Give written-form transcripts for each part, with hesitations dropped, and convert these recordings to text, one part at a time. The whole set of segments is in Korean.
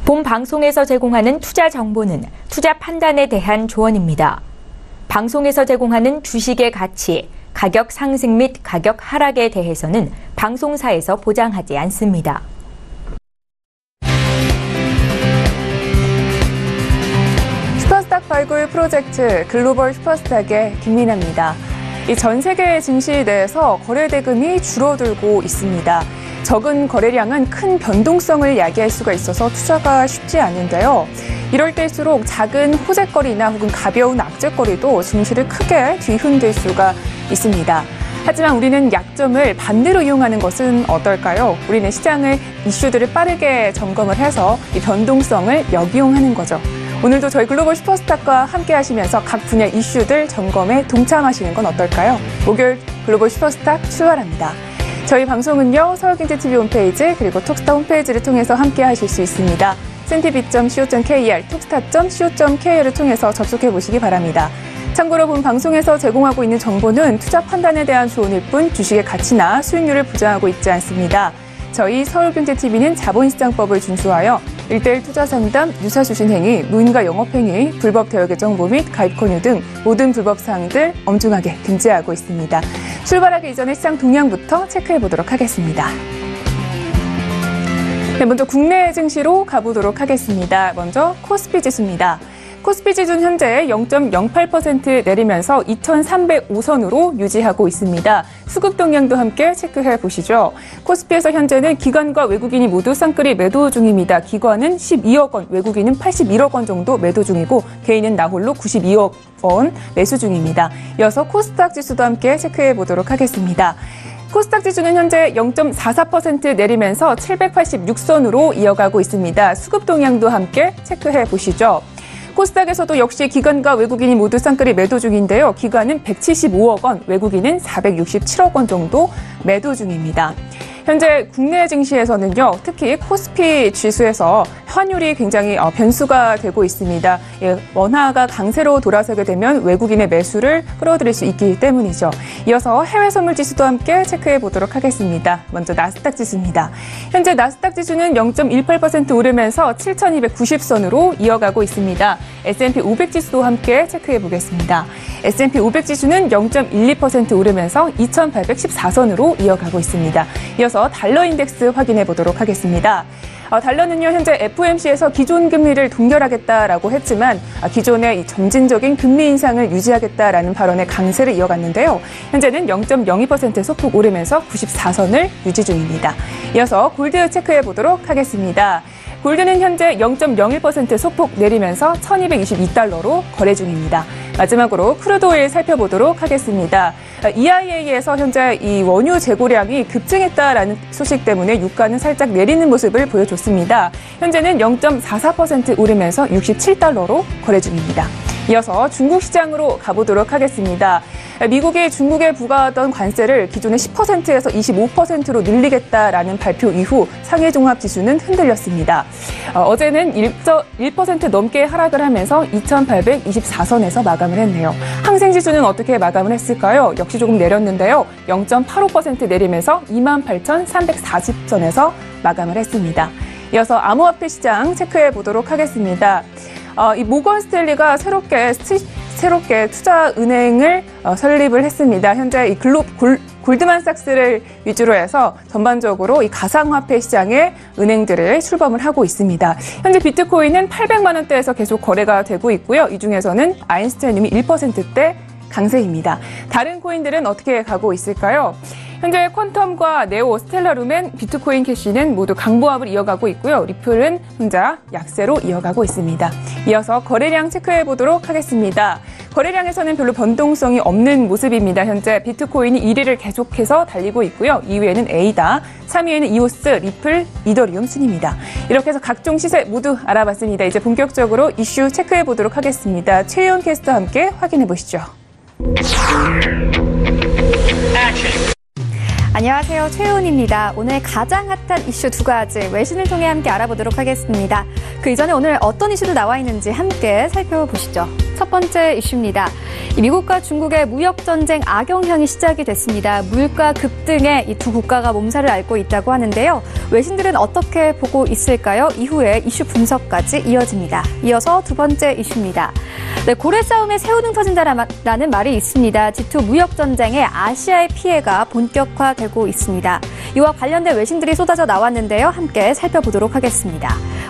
본 방송에서 제공하는 투자 정보는 투자 판단에 대한 조언입니다. 방송에서 제공하는 주식의 가치, 가격 상승 및 가격 하락에 대해서는 방송사에서 보장하지 않습니다. 슈퍼스탁 발굴 프로젝트 글로벌 슈퍼스탁의 김민아입니다. 이 전 세계 증시 내에서 거래 대금이 줄어들고 있습니다. 적은 거래량은 큰 변동성을 야기할 수가 있어서 투자가 쉽지 않은데요. 이럴 때일수록 작은 호재거리나 혹은 가벼운 악재거리도 증시를 크게 뒤흔들 수가 있습니다. 하지만 우리는 약점을 반대로 이용하는 것은 어떨까요? 우리는 시장의 이슈들을 빠르게 점검을 해서 이 변동성을 역이용하는 거죠. 오늘도 저희 글로벌 슈퍼스탁과 함께 하시면서 각 분야 이슈들 점검에 동참하시는 건 어떨까요? 목요일 글로벌 슈퍼스탁 출발합니다. 저희 방송은요, 서울경제TV 홈페이지 그리고 톡스타 홈페이지를 통해서 함께 하실 수 있습니다. cntv.co.kr, 톡스타.co.kr을 통해서 접속해 보시기 바랍니다. 참고로 본 방송에서 제공하고 있는 정보는 투자 판단에 대한 조언일 뿐 주식의 가치나 수익률을 보장하고 있지 않습니다. 저희 서울경제TV는 자본시장법을 준수하여 1:1 투자상담, 유사주신행위, 무인가 영업행위, 불법 대여 계정 정보 및 가입 권유 등 모든 불법 사항들 엄중하게 금지하고 있습니다. 출발하기 이전에 시장 동향부터 체크해 보도록 하겠습니다. 네, 먼저 국내 증시로 가보도록 하겠습니다. 먼저 코스피 지수입니다. 코스피 지수는 현재 0.08% 내리면서 2,305선으로 유지하고 있습니다. 수급 동향도 함께 체크해 보시죠. 코스피에서 현재는 기관과 외국인이 모두 쌍끌이 매도 중입니다. 기관은 12억 원, 외국인은 81억 원 정도 매도 중이고 개인은 나홀로 92억 원 매수 중입니다. 이어서 코스닥 지수도 함께 체크해 보도록 하겠습니다. 코스닥 지수는 현재 0.44% 내리면서 786선으로 이어가고 있습니다. 수급 동향도 함께 체크해 보시죠. 코스닥에서도 역시 기관과 외국인이 모두 쌍끌이 매도 중인데요. 기관은 175억 원, 외국인은 467억 원 정도 매도 중입니다. 현재 국내 증시에서는요, 특히 코스피 지수에서 환율이 굉장히 변수가 되고 있습니다. 원화가 강세로 돌아서게 되면 외국인의 매수를 끌어들일 수 있기 때문이죠. 이어서 해외 선물 지수도 함께 체크해 보도록 하겠습니다. 먼저 나스닥 지수입니다. 현재 나스닥 지수는 0.18% 오르면서 7,290선으로 이어가고 있습니다. S&P 500 지수도 함께 체크해 보겠습니다. S&P 500 지수는 0.12% 오르면서 2,814선으로 이어가고 있습니다. 이어서 달러 인덱스 확인해 보도록 하겠습니다. 달러는요, 현재 FOMC에서 기존 금리를 동결하겠다라고 했지만 기존의 이 점진적인 금리 인상을 유지하겠다라는 발언의 강세를 이어갔는데요. 현재는 0.02% 소폭 오르면서 94선을 유지 중입니다. 이어서 골드 체크해 보도록 하겠습니다. 골드는 현재 0.01% 소폭 내리면서 1,222달러로 거래 중입니다. 마지막으로 크루드 오일 살펴보도록 하겠습니다. EIA에서 현재 이 원유 재고량이 급증했다라는 소식 때문에 유가는 살짝 내리는 모습을 보여줬습니다. 현재는 0.44% 오르면서 67달러로 거래 중입니다. 이어서 중국 시장으로 가보도록 하겠습니다. 미국이 중국에 부과하던 관세를 기존의 10%에서 25%로 늘리겠다라는 발표 이후 상해 종합 지수는 흔들렸습니다. 어제는 1% 넘게 하락을 하면서 2,824선에서 마감을 했네요. 항생 지수는 어떻게 마감을 했을까요? 역시 조금 내렸는데요. 0.85% 내리면서 28,340선에서 마감을 했습니다. 이어서 암호화폐 시장 체크해 보도록 하겠습니다. 이 모건 스탠리가 새롭게 투자은행을 설립을 했습니다. 현재 이 골드만삭스를 위주로 해서 전반적으로 이 가상화폐 시장에 은행들을 출범을 하고 있습니다. 현재 비트코인은 800만 원대에서 계속 거래가 되고 있고요. 이 중에서는 아인스타인님이 1%대 강세입니다. 다른 코인들은 어떻게 가고 있을까요? 현재 퀀텀과 네오, 스텔라룸엔 비트코인 캐시는 모두 강보합을 이어가고 있고요. 리플은 혼자 약세로 이어가고 있습니다. 이어서 거래량 체크해 보도록 하겠습니다. 거래량에서는 별로 변동성이 없는 모습입니다. 현재 비트코인이 1위를 계속해서 달리고 있고요. 2위에는 에이다, 3위에는 이오스, 리플, 이더리움 순입니다. 이렇게 해서 각종 시세 모두 알아봤습니다. 이제 본격적으로 이슈 체크해 보도록 하겠습니다. 최희원 캐스터와 함께 확인해 보시죠. 안녕하세요. 최은입니다. 오늘 가장 핫한 이슈 두 가지 외신을 통해 함께 알아보도록 하겠습니다. 그 이전에 오늘 어떤 이슈도 나와 있는지 함께 살펴보시죠. 첫 번째 이슈입니다. 미국과 중국의 무역전쟁 악영향이 시작이 됐습니다. 물가 급등에 이 두 국가가 몸살을 앓고 있다고 하는데요. 외신들은 어떻게 보고 있을까요? 이후에 이슈 분석까지 이어집니다. 이어서 두 번째 이슈입니다. 네, 고래 싸움에 새우등 터진다라는 말이 있습니다. G2 무역전쟁에 아시아의 피해가 본격화되고 있습니다. 이와 관련된 외신들이 쏟아져 나왔는데요. 함께 살펴보도록 하겠습니다.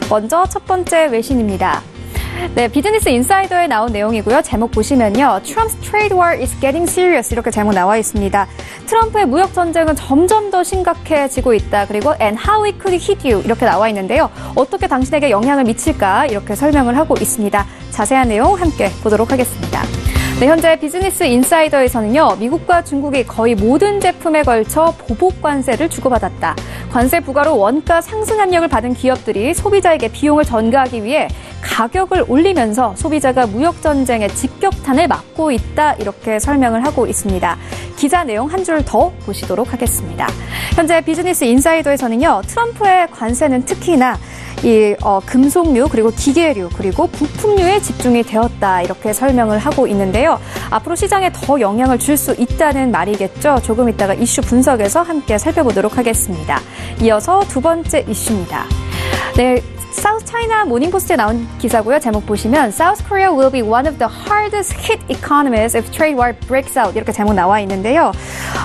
먼저 첫 번째 외신입니다. 네, 비즈니스 인사이더에 나온 내용이고요. 제목 보시면요. Trump's trade war is getting serious 이렇게 제목 나와 있습니다. 트럼프의 무역 전쟁은 점점 더 심각해지고 있다. 그리고 and how it could hit you 이렇게 나와 있는데요. 어떻게 당신에게 영향을 미칠까 이렇게 설명을 하고 있습니다. 자세한 내용 함께 보도록 하겠습니다. 네, 현재 비즈니스 인사이더에서는요, 미국과 중국이 거의 모든 제품에 걸쳐 보복 관세를 주고받았다. 관세 부과로 원가 상승 압력을 받은 기업들이 소비자에게 비용을 전가하기 위해 가격을 올리면서 소비자가 무역 전쟁의 직격탄을 맞고 있다. 이렇게 설명을 하고 있습니다. 기사 내용 한 줄 더 보시도록 하겠습니다. 현재 비즈니스 인사이더에서는요, 트럼프의 관세는 특히나 금속류 그리고 기계류 그리고 부품류에 집중이 되었다 이렇게 설명을 하고 있는데요. 앞으로 시장에 더 영향을 줄 수 있다는 말이겠죠. 조금 이따가 이슈 분석에서 함께 살펴보도록 하겠습니다. 이어서 두 번째 이슈입니다. 네. 사우스 차이나 모닝포스트에 나온 기사고요. 제목 보시면 South Korea will be one of the hardest hit economies if trade war breaks out 이렇게 제목 나와 있는데요.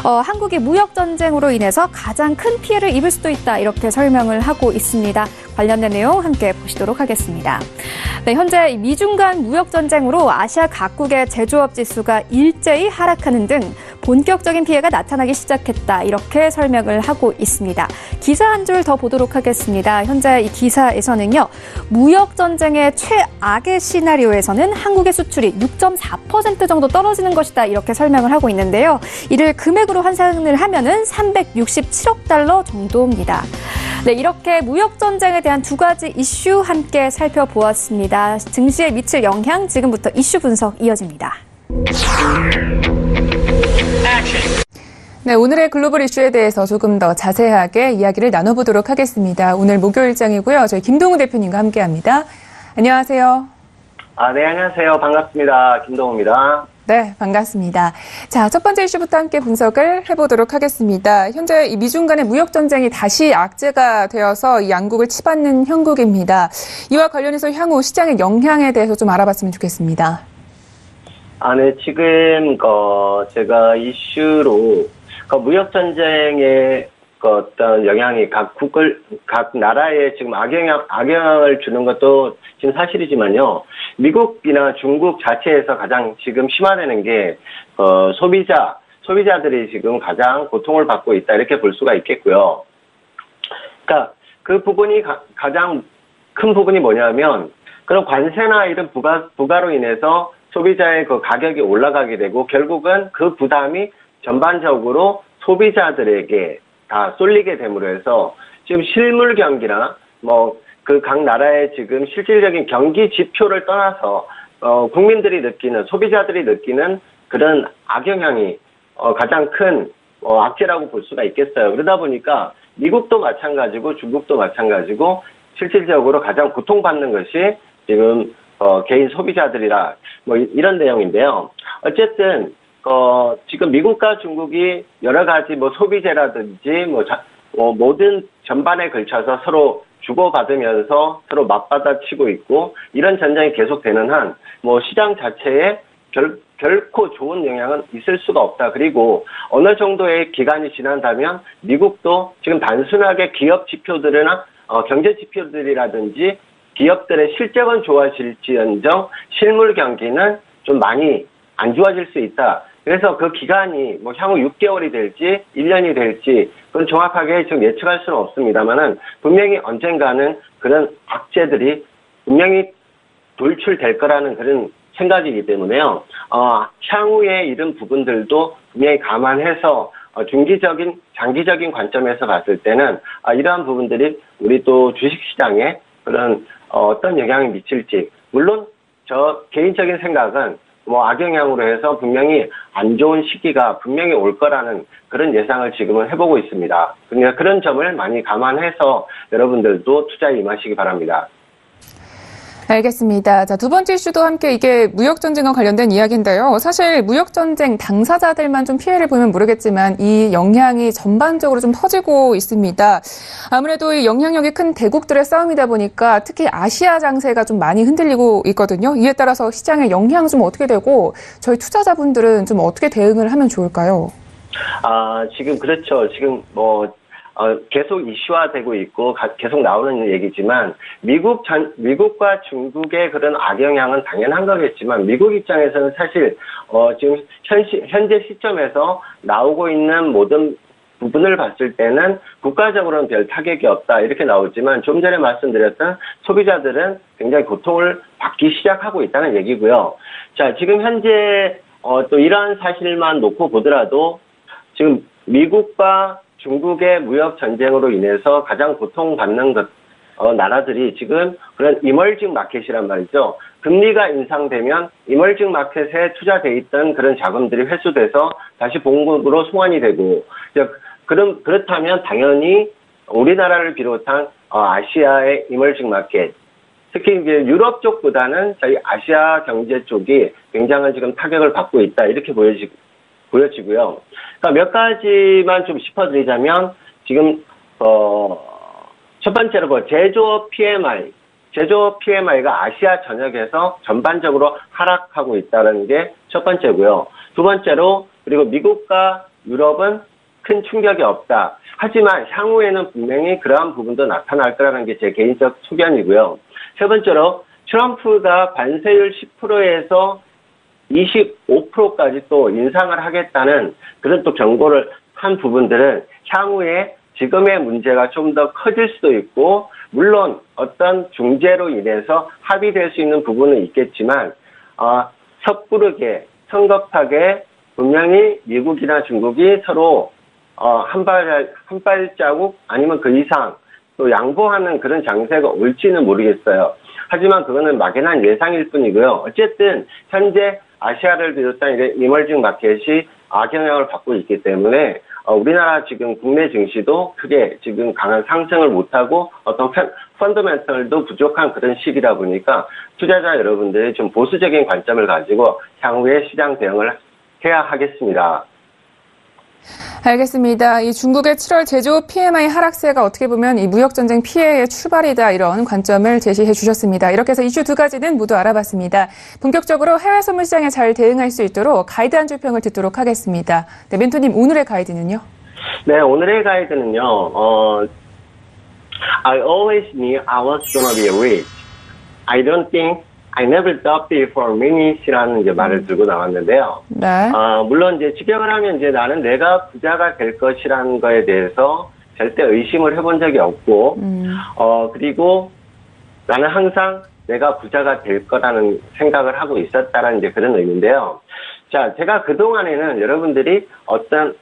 한국이 무역 전쟁으로 인해서 가장 큰 피해를 입을 수도 있다 이렇게 설명을 하고 있습니다. 관련된 내용 함께 보시도록 하겠습니다. 네, 현재 미중 간 무역 전쟁으로 아시아 각국의 제조업 지수가 일제히 하락하는 등 본격적인 피해가 나타나기 시작했다. 이렇게 설명을 하고 있습니다. 기사 한 줄 더 보도록 하겠습니다. 현재 이 기사에서는요. 무역 전쟁의 최악의 시나리오에서는 한국의 수출이 6.4% 정도 떨어지는 것이다. 이렇게 설명을 하고 있는데요. 이를 금액으로 환산을 하면은 367억 달러 정도입니다. 네, 이렇게 무역 전쟁에 대한 두 가지 이슈 함께 살펴보았습니다. 증시에 미칠 영향 지금부터 이슈 분석 이어집니다. 네, 오늘의 글로벌 이슈에 대해서 조금 더 자세하게 이야기를 나눠보도록 하겠습니다. 오늘 목요일장이고요. 저희 김동우 대표님과 함께합니다. 안녕하세요. 네, 안녕하세요. 반갑습니다. 김동우입니다. 네, 반갑습니다. 자, 첫 번째 이슈부터 함께 분석을 해보도록 하겠습니다. 현재 이 미중 간의 무역 전쟁이 다시 악재가 되어서 이 양국을 치받는 형국입니다. 이와 관련해서 향후 시장의 영향에 대해서 좀 알아봤으면 좋겠습니다. 네, 지금 제가 이슈로 무역 전쟁의 어떤 영향이 각 나라에 지금 악영향을 주는 것도 지금 사실이지만요. 미국이나 중국 자체에서 가장 지금 심화되는 게 소비자들이 지금 가장 고통을 받고 있다 이렇게 볼 수가 있겠고요. 그러니까 그 부분이 가장 큰 부분이 뭐냐면 그런 관세나 이런 부가로 인해서 소비자의 그 가격이 올라가게 되고 결국은 그 부담이 전반적으로 소비자들에게 다 쏠리게 됨으로 해서 지금 실물 경기나 그 각 나라의 지금 실질적인 경기 지표를 떠나서 국민들이 느끼는 소비자들이 느끼는 그런 악영향이 가장 큰 악재라고 볼 수가 있겠어요. 그러다 보니까 미국도 마찬가지고 중국도 마찬가지고 실질적으로 가장 고통받는 것이 지금 개인 소비자들이라 이런 내용인데요. 어쨌든 지금 미국과 중국이 여러 가지 소비재라든지 모든 전반에 걸쳐서 서로 주고받으면서 서로 맞받아치고 있고 이런 전쟁이 계속되는 한 시장 자체에 결코 좋은 영향은 있을 수가 없다. 그리고 어느 정도의 기간이 지난다면 미국도 지금 단순하게 기업 지표들이나 경제 지표들이라든지 기업들의 실적은 좋아질지언정 실물 경기는 좀 많이 안 좋아질 수 있다. 그래서 그 기간이 향후 6개월이 될지 1년이 될지 그건 정확하게 지금 예측할 수는 없습니다만은 분명히 언젠가는 그런 악재들이 분명히 돌출될 거라는 그런 생각이기 때문에요. 향후에 이런 부분들도 분명히 감안해서 중기적인 장기적인 관점에서 봤을 때는 이러한 부분들이 우리 또 주식시장에 그런 어떤 영향을 미칠지 물론 저 개인적인 생각은 악영향으로 해서 분명히 안 좋은 시기가 분명히 올 거라는 그런 예상을 지금은 해보고 있습니다. 그러니까 그런 점을 많이 감안해서 여러분들도 투자에 임하시기 바랍니다. 알겠습니다. 자, 두 번째 이슈도 함께 이게 무역전쟁과 관련된 이야기인데요. 사실 무역전쟁 당사자들만 좀 피해를 보면 모르겠지만 이 영향이 전반적으로 좀 퍼지고 있습니다. 아무래도 이 영향력이 큰 대국들의 싸움이다 보니까 특히 아시아 장세가 좀 많이 흔들리고 있거든요. 이에 따라서 시장의 영향은 좀 어떻게 되고 저희 투자자분들은 좀 어떻게 대응을 하면 좋을까요? 지금 그렇죠. 지금 계속 이슈화되고 있고 계속 나오는 얘기지만 미국과 중국의 그런 악영향은 당연한 거겠지만 미국 입장에서는 사실 지금 현재 시점에서 나오고 있는 모든 부분을 봤을 때는 국가적으로는 별 타격이 없다 이렇게 나오지만 좀 전에 말씀드렸던 소비자들은 굉장히 고통을 받기 시작하고 있다는 얘기고요. 자, 지금 현재 또 이러한 사실만 놓고 보더라도 지금 미국과 중국의 무역 전쟁으로 인해서 가장 고통받는 나라들이 지금 그런 이머징 마켓이란 말이죠. 금리가 인상되면 이머징 마켓에 투자돼 있던 그런 자금들이 회수돼서 다시 본국으로 송환이 되고, 그렇다면 당연히 우리나라를 비롯한 아시아의 이머징 마켓, 특히 이제 유럽 쪽보다는 저희 아시아 경제 쪽이 굉장한 지금 타격을 받고 있다 이렇게 보여지고요. 그러니까 몇 가지만 좀 짚어드리자면 지금 첫 번째로 제조업 PMI가 아시아 전역에서 전반적으로 하락하고 있다는 게 첫 번째고요. 두 번째로 그리고 미국과 유럽은 큰 충격이 없다. 하지만 향후에는 분명히 그러한 부분도 나타날 거라는 게 제 개인적 소견이고요. 세 번째로 트럼프가 관세율 10%에서 25%까지 또 인상을 하겠다는 그런 또 경고를 한 부분들은 향후에 지금의 문제가 좀 더 커질 수도 있고, 물론 어떤 중재로 인해서 합의될 수 있는 부분은 있겠지만 섣부르게 성급하게 분명히 미국이나 중국이 서로 한 발자국 아니면 그 이상 또 양보하는 그런 장세가 올지는 모르겠어요. 하지만 그거는 막연한 예상일 뿐이고요. 어쨌든 현재 아시아를 비롯한 이머징 마켓이 악영향을 받고 있기 때문에 우리나라 지금 국내 증시도 크게 지금 강한 상승을 못하고 어떤 펀더멘털도 부족한 그런 시기다 보니까 투자자 여러분들이 좀 보수적인 관점을 가지고 향후에 시장 대응을 해야 하겠습니다. 알겠습니다. 이 중국의 7월 제조업 PMI 하락세가 어떻게 보면 이 무역전쟁 피해의 출발이다 이런 관점을 제시해 주셨습니다. 이렇게 해서 이슈 두 가지는 모두 알아봤습니다. 본격적으로 해외 선물 시장에 잘 대응할 수 있도록 가이드 한 줄 평을 듣도록 하겠습니다. 네, 멘토님 오늘의 가이드는요? 네, 오늘의 가이드는요. I always knew I was gonna be rich. I don't think I never thought before minutes라는 이제 말을 들고 나왔는데요. 네. 물론 이제 직역을 하면 이제 나는 내가 부자가 될 것이라는 거에 대해서 절대 의심을 해본 적이 없고, 그리고 나는 항상 내가 부자가 될 거라는 생각을 하고 있었다라는 이제 그런 의미인데요. 자, 제가 그동안에는 여러분들이 어떤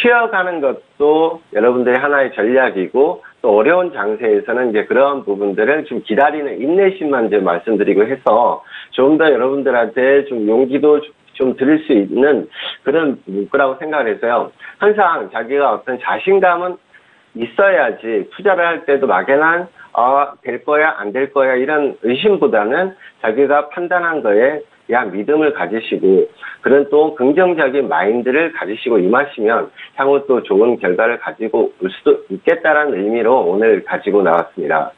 쉬어가는 것도 여러분들의 하나의 전략이고, 또 어려운 장세에서는 이제 그런 부분들을 좀 기다리는 인내심만 이제 말씀드리고 해서 좀 더 여러분들한테 좀 용기도 좀 드릴 수 있는 그런 문구라고 생각을 해서요. 항상 자기가 어떤 자신감은 있어야지 투자를 할 때도 막연한 될 거야 안 될 거야 이런 의심보다는 자기가 판단한 거에 대한 믿음을 가지시고 그런 또 긍정적인 마인드를 가지시고 임하시면 향후 또 좋은 결과를 가지고 올 수도 있겠다라는 의미로 오늘 가지고 나왔습니다.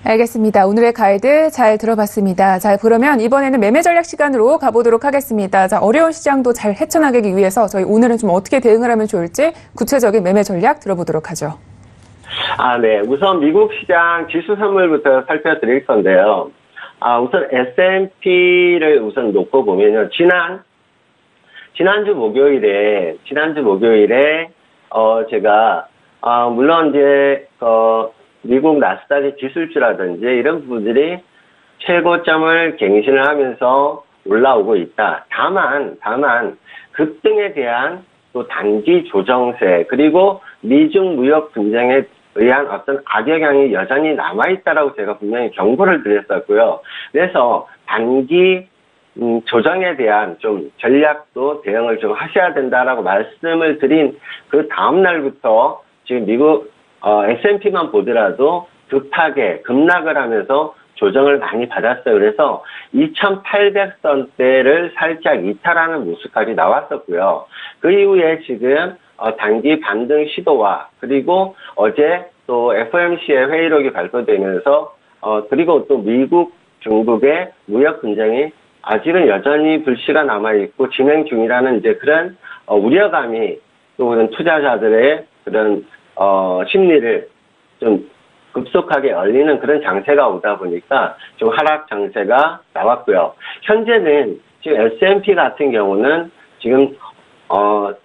알겠습니다. 오늘의 가이드 잘 들어봤습니다. 자, 그러면 이번에는 매매 전략 시간으로 가보도록 하겠습니다. 자, 어려운 시장도 잘 헤쳐나가기 위해서 저희 오늘은 좀 어떻게 대응을 하면 좋을지 구체적인 매매 전략 들어보도록 하죠. 네. 우선 미국 시장 지수 선물부터 살펴드릴 건데요. 우선 S&P를 우선 놓고 보면요. 지난주 목요일에 제가 물론 이제 미국 나스닥의 기술주라든지 이런 부분들이 최고점을 갱신을 하면서 올라오고 있다. 다만 급등에 대한 또 단기 조정세 그리고 미중 무역 분쟁에 의한 어떤 악영향이 여전히 남아있다라고 제가 분명히 경고를 드렸었고요. 그래서 단기 조정에 대한 좀 전략도 대응을 좀 하셔야 된다라고 말씀을 드린 그 다음 날부터 지금 미국 S&P만 보더라도 급하게 급락을 하면서 조정을 많이 받았어요. 그래서 2,800선대를 살짝 이탈하는 모습까지 나왔었고요. 그 이후에 지금 단기 반등 시도와 그리고 어제 또 FOMC의 회의록이 발표되면서 그리고 또 미국, 중국의 무역 분쟁이 아직은 여전히 불씨가 남아있고 진행 중이라는 이제 그런 우려감이 또 그런 투자자들의 그런 심리를 좀 급속하게 얼리는 그런 장세가 오다 보니까 좀 하락 장세가 나왔고요. 현재는 지금 S&P 같은 경우는 지금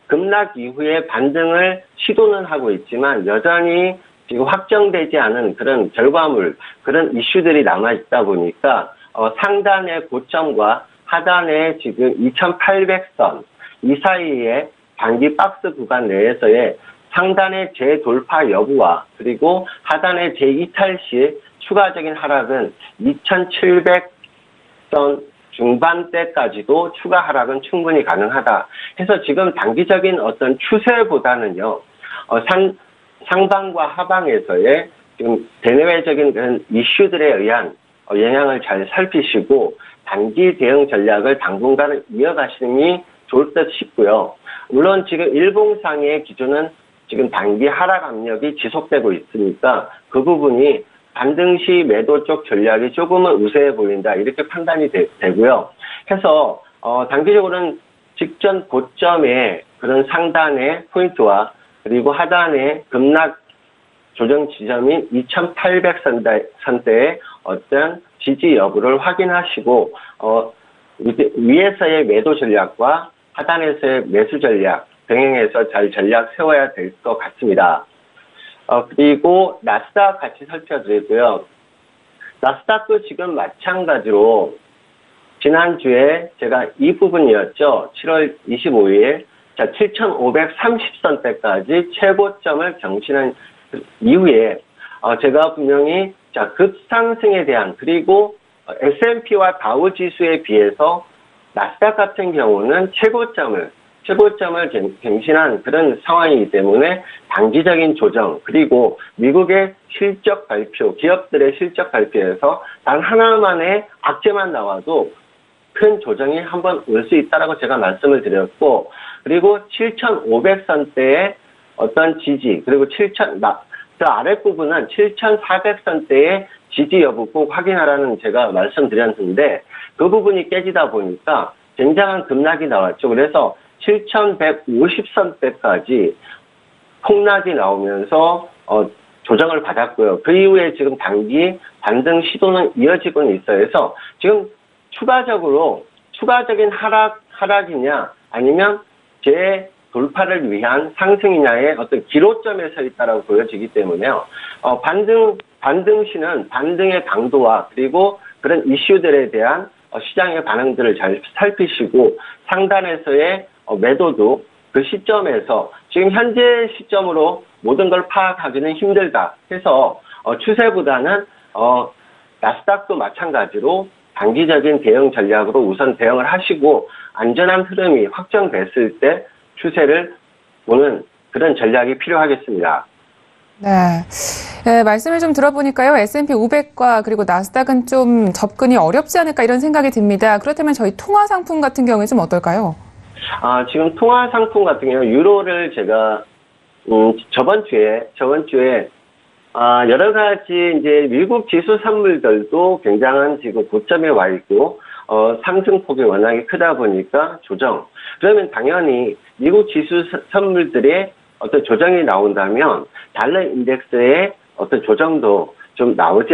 급락 이후에 반등을 시도는 하고 있지만 여전히 지금 확정되지 않은 그런 결과물, 그런 이슈들이 남아있다 보니까 상단의 고점과 하단의 지금 2,800선 이 사이에 단기 박스 구간 내에서의 상단의 재돌파 여부와 그리고 하단의 재이탈 시 추가적인 하락은 2,700선 중반대까지도 추가 하락은 충분히 가능하다. 해서 지금 단기적인 어떤 추세보다는요, 상방과 하방에서의 지금 대내외적인 그런 이슈들에 의한 영향을 잘 살피시고 단기 대응 전략을 당분간은 이어가시는 좋을 듯 싶고요. 물론 지금 일봉상의 기준은 지금 단기 하락 압력이 지속되고 있으니까 그 부분이 반등 시 매도 쪽 전략이 조금은 우세해 보인다 이렇게 판단이 되고요. 해서 단기적으로는 직전 고점의 그런 상단의 포인트와 그리고 하단의 급락 조정 지점인 2,800선대의 어떤 지지 여부를 확인하시고 위에서의 매도 전략과 하단에서의 매수 전략 병행해서 잘 전략 세워야 될 것 같습니다. 그리고 나스닥 같이 살펴드리고요. 나스닥도 지금 마찬가지로 지난주에 제가 이 부분이었죠. 7월 25일 7,530선대까지 최고점을 경신한 이후에 제가 분명히 급상승에 대한 그리고 S&P와 다우 지수에 비해서 나스닥 같은 경우는 최고점을 갱신한 그런 상황이기 때문에 단기적인 조정 그리고 미국의 실적 발표, 기업들의 실적 발표에서 단 하나만의 악재만 나와도 큰 조정이 한번 올 수 있다라고 제가 말씀을 드렸고 그리고 7,500선대의 어떤 지지 그리고 그 아랫부분은 7,400선대의 지지 여부 꼭 확인하라는 제가 말씀드렸는데 그 부분이 깨지다 보니까 굉장한 급락이 나왔죠. 그래서 7,150선대까지 폭락이 나오면서 조정을 받았고요. 그 이후에 지금 단기 반등 시도는 이어지고는 있어요. 그래서 지금 추가적인 하락이냐 아니면 재돌파를 위한 상승이냐의 어떤 기로점에 서 있다라고 보여지기 때문에요. 반등 시는 반등의 강도와 그리고 그런 이슈들에 대한 시장의 반응들을 잘 살피시고 상단에서의 매도도 그 시점에서 지금 현재 시점으로 모든 걸 파악하기는 힘들다 해서 추세보다는 나스닥도 마찬가지로 단기적인 대응 전략으로 우선 대응을 하시고 안전한 흐름이 확정됐을 때 추세를 보는 그런 전략이 필요하겠습니다. 네, 말씀을 좀 들어보니까요. S&P 500과 그리고 나스닥은 좀 접근이 어렵지 않을까 이런 생각이 듭니다. 그렇다면 저희 통화 상품 같은 경우에 좀 어떨까요? 지금 통화 상품 같은 경우 유로를 제가 저번 주에 여러 가지 이제 미국 지수 선물들도 굉장한 지금 고점에 와 있고 상승폭이 워낙에 크다 보니까 조정. 그러면 당연히 미국 지수 선물들의 어떤 조정이 나온다면 달러 인덱스의 어떤 조정도 좀 나올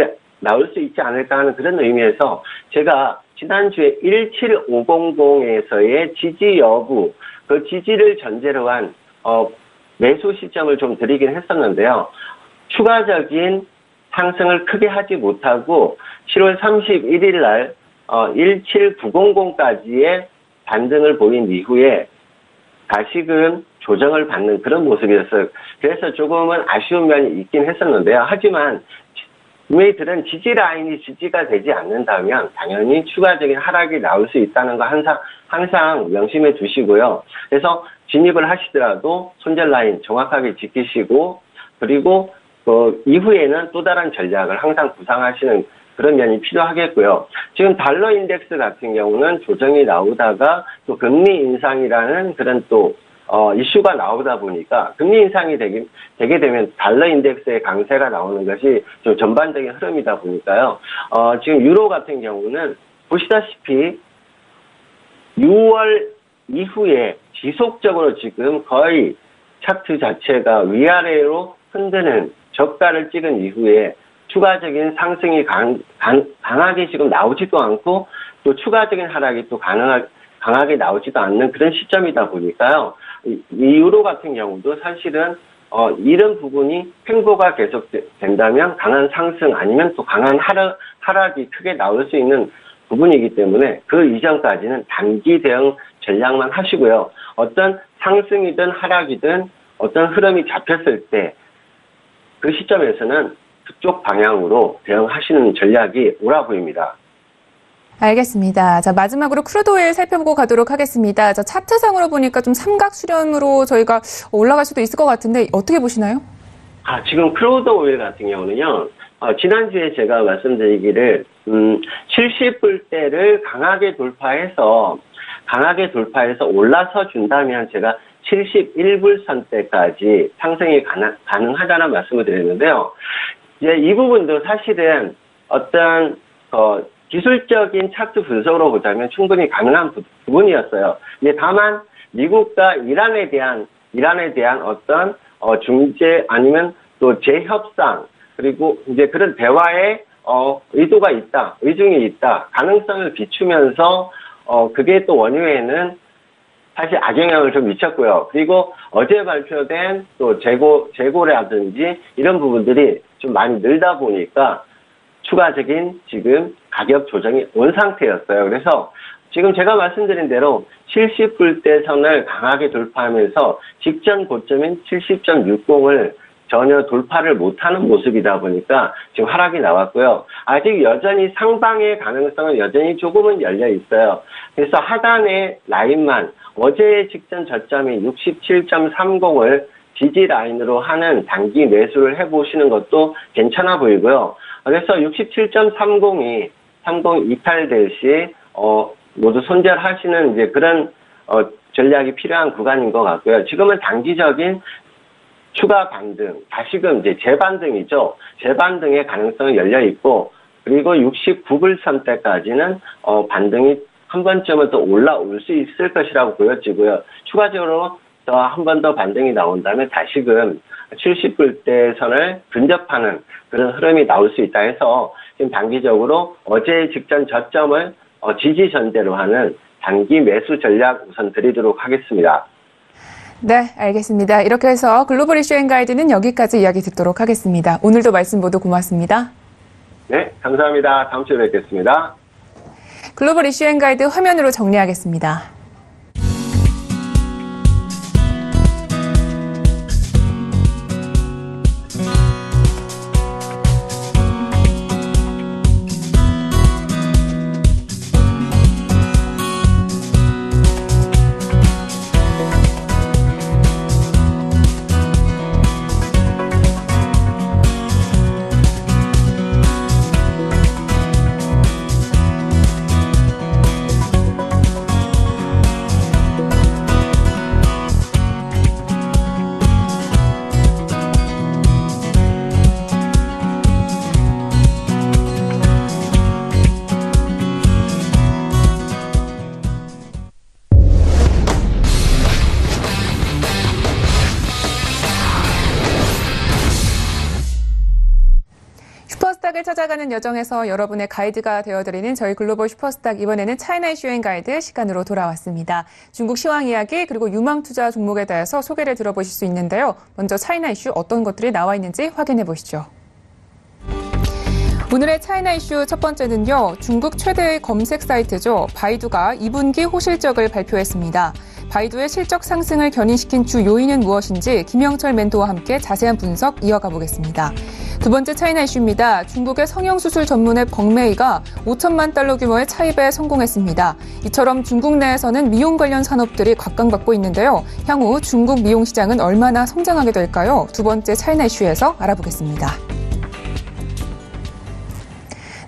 수 있지 않을까 하는 그런 의미에서 제가 지난주에 17500에서의 지지 여부, 그 지지를 전제로 한 매수 시점을 좀 드리긴 했었는데요. 추가적인 상승을 크게 하지 못하고 7월 31일 날 17900까지의 반등을 보인 이후에 다시금 조정을 받는 그런 모습이었어요. 그래서 조금은 아쉬운 면이 있긴 했었는데요. 하지만 구매들은 지지 라인이 지지가 되지 않는다면 당연히 추가적인 하락이 나올 수 있다는 거 항상 명심해 두시고요. 그래서 진입을 하시더라도 손절 라인 정확하게 지키시고 그리고 그 이후에는 또 다른 전략을 항상 구상하시는 그런 면이 필요하겠고요. 지금 달러 인덱스 같은 경우는 조정이 나오다가 또 금리 인상이라는 그런 또 이슈가 나오다 보니까 금리 인상이 되게 되면 달러 인덱스의 강세가 나오는 것이 좀 전반적인 흐름이다 보니까요. 지금 유로 같은 경우는 보시다시피 6월 이후에 지속적으로 지금 거의 차트 자체가 위아래로 흔드는 저가를 찍은 이후에 추가적인 상승이 강하게 지금 나오지도 않고 또 추가적인 하락이 또 강하게 나오지도 않는 그런 시점이다 보니까요. 이 유로 같은 경우도 사실은 이런 부분이 횡보가 계속된다면 강한 상승 아니면 또 강한 하락이 크게 나올 수 있는 부분이기 때문에 그 이전까지는 단기 대응 전략만 하시고요. 어떤 상승이든 하락이든 어떤 흐름이 잡혔을 때 그 시점에서는 그쪽 방향으로 대응하시는 전략이 옳아 보입니다. 알겠습니다. 자, 마지막으로 크루드 오일 살펴보고 가도록 하겠습니다. 자, 차트상으로 보니까 좀 삼각 수렴으로 저희가 올라갈 수도 있을 것 같은데 어떻게 보시나요? 지금 크루드 오일 같은 경우는요. 지난주에 제가 말씀드리기를 70불대를 강하게 돌파해서 올라서 준다면 제가 71불 선대까지 상승이 가능하다는 말씀을 드렸는데요. 이제 이 부분도 사실은 어떤 기술적인 차트 분석으로 보자면 충분히 가능한 부분이었어요. 이제 다만 미국과 이란에 대한 어떤 중재 아니면 또 재협상 그리고 이제 그런 대화에 의도가 있다, 의중이 있다, 가능성을 비추면서 그게 또 원유에는 사실 악영향을 좀 미쳤고요. 그리고 어제 발표된 또 재고라든지 이런 부분들이 좀 많이 늘다 보니까 추가적인 지금 가격 조정이 온 상태였어요. 그래서 지금 제가 말씀드린 대로 70불대 선을 강하게 돌파하면서 직전 고점인 70.60을 전혀 돌파를 못하는 모습이다 보니까 지금 하락이 나왔고요. 아직 여전히 상방의 가능성은 여전히 조금은 열려 있어요. 그래서 하단의 라인만 어제의 직전 저점인 67.30을 지지 라인으로 하는 단기 매수를 해보시는 것도 괜찮아 보이고요. 그래서 67.30이 이탈될 시 모두 손절하시는 이제 그런 전략이 필요한 구간인 것 같고요. 지금은 단기적인 추가 반등, 다시금 이제 재반등이죠. 재반등의 가능성이 열려 있고, 그리고 69불 선대까지는 반등이 한 번쯤은 더 올라올 수 있을 것이라고 보여지고요. 추가적으로 더 한 번 더 반등이 나온다면 다시금 70불대 선을 근접하는 그런 흐름이 나올 수 있다 해서 지금 단기적으로 어제 직전 저점을 지지 전제로 하는 단기 매수 전략 우선 드리도록 하겠습니다. 네, 알겠습니다. 이렇게 해서 글로벌 이슈 앤 가이드는 여기까지 이야기 듣도록 하겠습니다. 오늘도 말씀 모두 고맙습니다. 네, 감사합니다. 다음 주에 뵙겠습니다. 글로벌 이슈 앤 가이드 화면으로 정리하겠습니다. 슈퍼스탁을 찾아가는 여정에서 여러분의 가이드가 되어드리는 저희 글로벌 슈퍼스탁, 이번에는 차이나 이슈 앤 가이드 시간으로 돌아왔습니다. 중국 시황 이야기 그리고 유망 투자 종목에 대해서 소개를 들어보실 수 있는데요. 먼저 차이나 이슈 어떤 것들이 나와 있는지 확인해 보시죠. 오늘의 차이나 이슈 첫 번째는요. 중국 최대의 검색 사이트죠. 바이두가 2분기 호실적을 발표했습니다. 바이두의 실적 상승을 견인시킨 주 요인은 무엇인지 김영철 멘토와 함께 자세한 분석 이어가 보겠습니다. 두 번째 차이나 이슈입니다. 중국의 성형수술 전문앱 벙메이가 5천만 달러 규모의 차입에 성공했습니다. 이처럼 중국 내에서는 미용 관련 산업들이 각광받고 있는데요. 향후 중국 미용 시장은 얼마나 성장하게 될까요? 두 번째 차이나 이슈에서 알아보겠습니다.